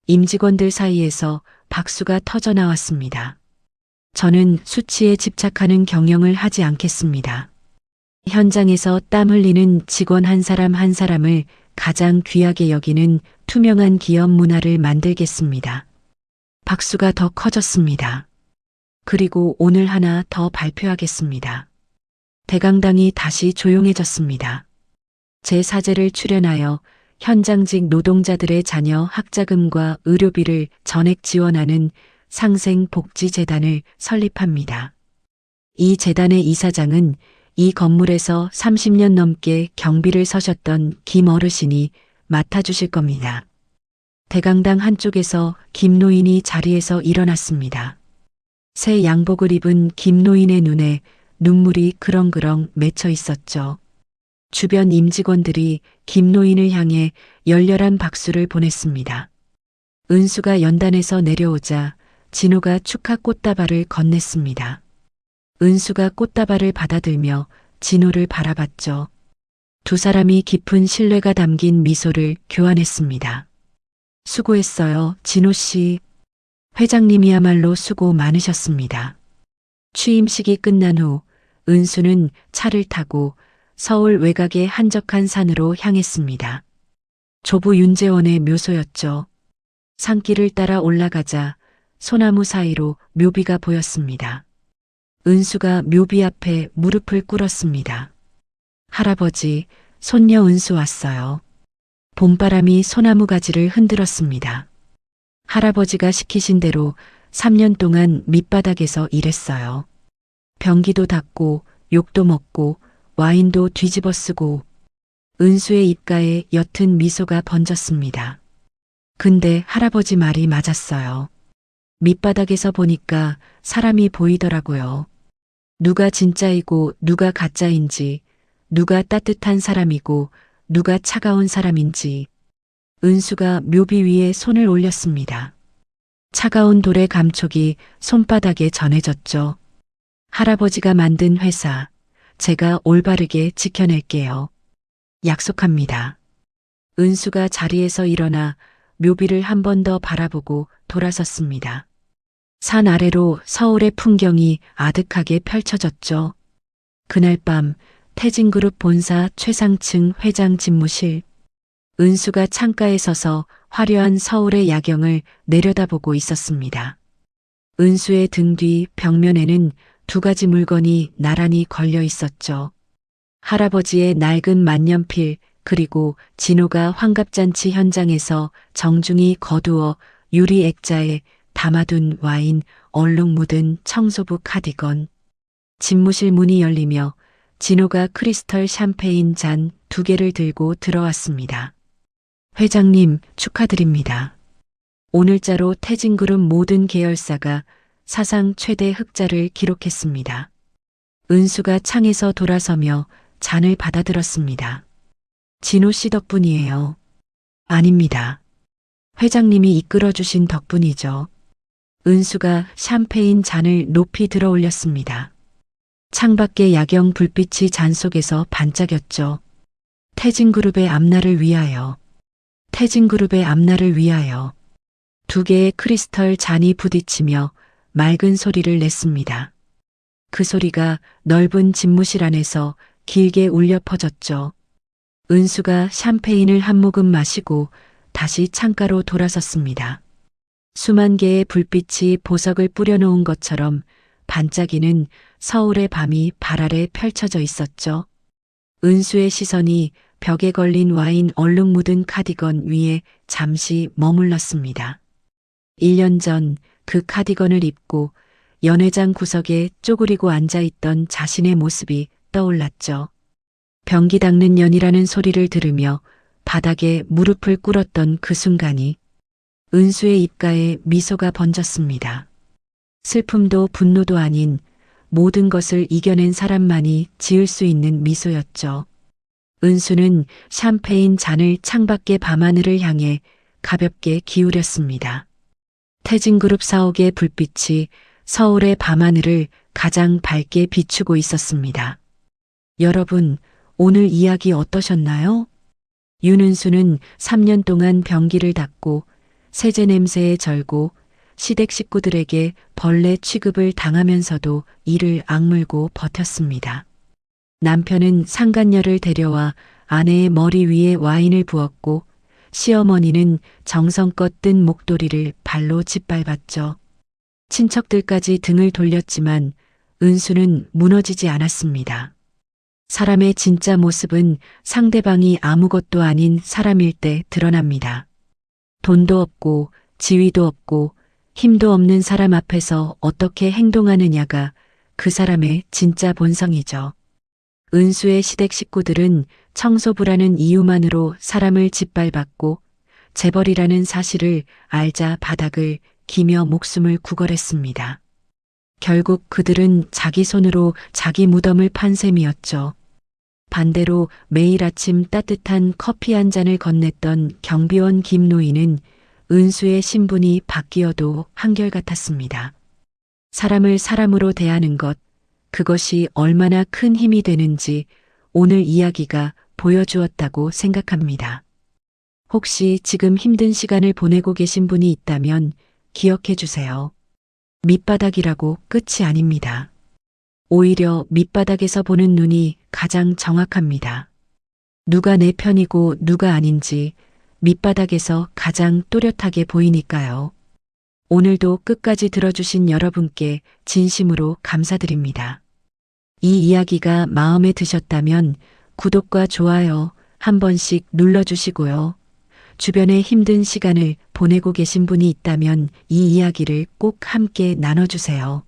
임직원들 사이에서 박수가 터져 나왔습니다. 저는 수치에 집착하는 경영을 하지 않겠습니다. 현장에서 땀 흘리는 직원 한 사람 한 사람을 가장 귀하게 여기는 투명한 기업 문화를 만들겠습니다. 박수가 더 커졌습니다. 그리고 오늘 하나 더 발표하겠습니다. 대강당이 다시 조용해졌습니다. 제 사제를 출연하여 현장직 노동자들의 자녀 학자금과 의료비를 전액 지원하는 상생복지재단을 설립합니다. 이 재단의 이사장은 이 건물에서 30년 넘게 경비를 서셨던 김 어르신이 맡아주실 겁니다. 대강당 한쪽에서 김 노인이 자리에서 일어났습니다. 새 양복을 입은 김 노인의 눈에 눈물이 그렁그렁 맺혀 있었죠. 주변 임직원들이 김 노인을 향해 열렬한 박수를 보냈습니다. 은수가 연단에서 내려오자 진호가 축하 꽃다발을 건넸습니다. 은수가 꽃다발을 받아들며 진호를 바라봤죠. 두 사람이 깊은 신뢰가 담긴 미소를 교환했습니다. 수고했어요, 진호 씨. 회장님이야말로 수고 많으셨습니다. 취임식이 끝난 후 은수는 차를 타고 서울 외곽의 한적한 산으로 향했습니다. 조부 윤재원의 묘소였죠. 산길을 따라 올라가자 소나무 사이로 묘비가 보였습니다. 은수가 묘비 앞에 무릎을 꿇었습니다. 할아버지, 손녀 은수 왔어요. 봄바람이 소나무 가지를 흔들었습니다. 할아버지가 시키신 대로 3년 동안 밑바닥에서 일했어요. 변기도 닦고 욕도 먹고 와인도 뒤집어 쓰고. 은수의 입가에 옅은 미소가 번졌습니다. 근데 할아버지 말이 맞았어요. 밑바닥에서 보니까 사람이 보이더라고요. 누가 진짜이고 누가 가짜인지, 누가 따뜻한 사람이고 누가 차가운 사람인지. 은수가 묘비 위에 손을 올렸습니다. 차가운 돌의 감촉이 손바닥에 전해졌죠. 할아버지가 만든 회사, 제가 올바르게 지켜낼게요. 약속합니다. 은수가 자리에서 일어나 묘비를 한 번 더 바라보고 돌아섰습니다. 산 아래로 서울의 풍경이 아득하게 펼쳐졌죠. 그날 밤 태진그룹 본사 최상층 회장 집무실. 은수가 창가에 서서 화려한 서울의 야경을 내려다보고 있었습니다. 은수의 등 뒤 벽면에는 2가지 물건이 나란히 걸려 있었죠. 할아버지의 낡은 만년필, 그리고 진호가 환갑잔치 현장에서 정중히 거두어 유리 액자에 담아둔 와인 얼룩 묻은 청소부 카디건. 집무실 문이 열리며 진호가 크리스털 샴페인 잔 두 개를 들고 들어왔습니다. 회장님, 축하드립니다. 오늘자로 태진그룹 모든 계열사가 사상 최대 흑자를 기록했습니다. 은수가 창에서 돌아서며 잔을 받아들었습니다. 진호 씨 덕분이에요. 아닙니다. 회장님이 이끌어주신 덕분이죠. 은수가 샴페인 잔을 높이 들어 올렸습니다. 창밖의 야경 불빛이 잔 속에서 반짝였죠. 태진그룹의 앞날을 위하여. 태진그룹의 앞날을 위하여. 두 개의 크리스털 잔이 부딪히며 맑은 소리를 냈습니다. 그 소리가 넓은 집무실 안에서 길게 울려 퍼졌죠. 은수가 샴페인을 한 모금 마시고 다시 창가로 돌아섰습니다. 수만 개의 불빛이 보석을 뿌려놓은 것처럼 반짝이는 서울의 밤이 발 아래 펼쳐져 있었죠. 은수의 시선이 벽에 걸린 와인 얼룩 묻은 카디건 위에 잠시 머물렀습니다. 1년 전 그 카디건을 입고 연회장 구석에 쪼그리고 앉아있던 자신의 모습이 떠올랐죠. 변기 닦는 년이라는 소리를 들으며 바닥에 무릎을 꿇었던 그 순간이 은수의 입가에 미소가 번졌습니다. 슬픔도 분노도 아닌 모든 것을 이겨낸 사람만이 지을 수 있는 미소였죠. 은수는 샴페인 잔을 창밖의 밤하늘을 향해 가볍게 기울였습니다. 태진그룹 사옥의 불빛이 서울의 밤하늘을 가장 밝게 비추고 있었습니다. 여러분, 오늘 이야기 어떠셨나요? 윤은수는 3년 동안 변기를 닦고 세제 냄새에 절고 시댁 식구들에게 벌레 취급을 당하면서도 이를 악물고 버텼습니다. 남편은 상간녀를 데려와 아내의 머리 위에 와인을 부었고 시어머니는 정성껏 뜬 목도리를 발로 짓밟았죠. 친척들까지 등을 돌렸지만 은수는 무너지지 않았습니다. 사람의 진짜 모습은 상대방이 아무것도 아닌 사람일 때 드러납니다. 돈도 없고 지위도 없고 힘도 없는 사람 앞에서 어떻게 행동하느냐가 그 사람의 진짜 본성이죠. 은수의 시댁 식구들은 청소부라는 이유만으로 사람을 짓밟았고 재벌이라는 사실을 알자 바닥을 기며 목숨을 구걸했습니다. 결국 그들은 자기 손으로 자기 무덤을 판 셈이었죠. 반대로 매일 아침 따뜻한 커피 한 잔을 건넸던 경비원 김노인은 은수의 신분이 바뀌어도 한결같았습니다. 사람을 사람으로 대하는 것, 그것이 얼마나 큰 힘이 되는지 오늘 이야기가 보여주었다고 생각합니다. 혹시 지금 힘든 시간을 보내고 계신 분이 있다면 기억해 주세요. 밑바닥이라고 끝이 아닙니다. 오히려 밑바닥에서 보는 눈이 가장 정확합니다. 누가 내 편이고 누가 아닌지 밑바닥에서 가장 또렷하게 보이니까요. 오늘도 끝까지 들어주신 여러분께 진심으로 감사드립니다. 이 이야기가 마음에 드셨다면 구독과 좋아요 한 번씩 눌러주시고요. 주변에 힘든 시간을 보내고 계신 분이 있다면 이 이야기를 꼭 함께 나눠주세요.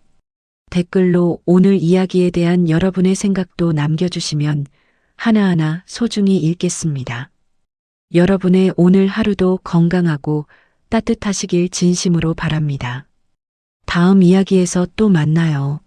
댓글로 오늘 이야기에 대한 여러분의 생각도 남겨주시면 하나하나 소중히 읽겠습니다. 여러분의 오늘 하루도 건강하고 따뜻하시길 진심으로 바랍니다. 다음 이야기에서 또 만나요.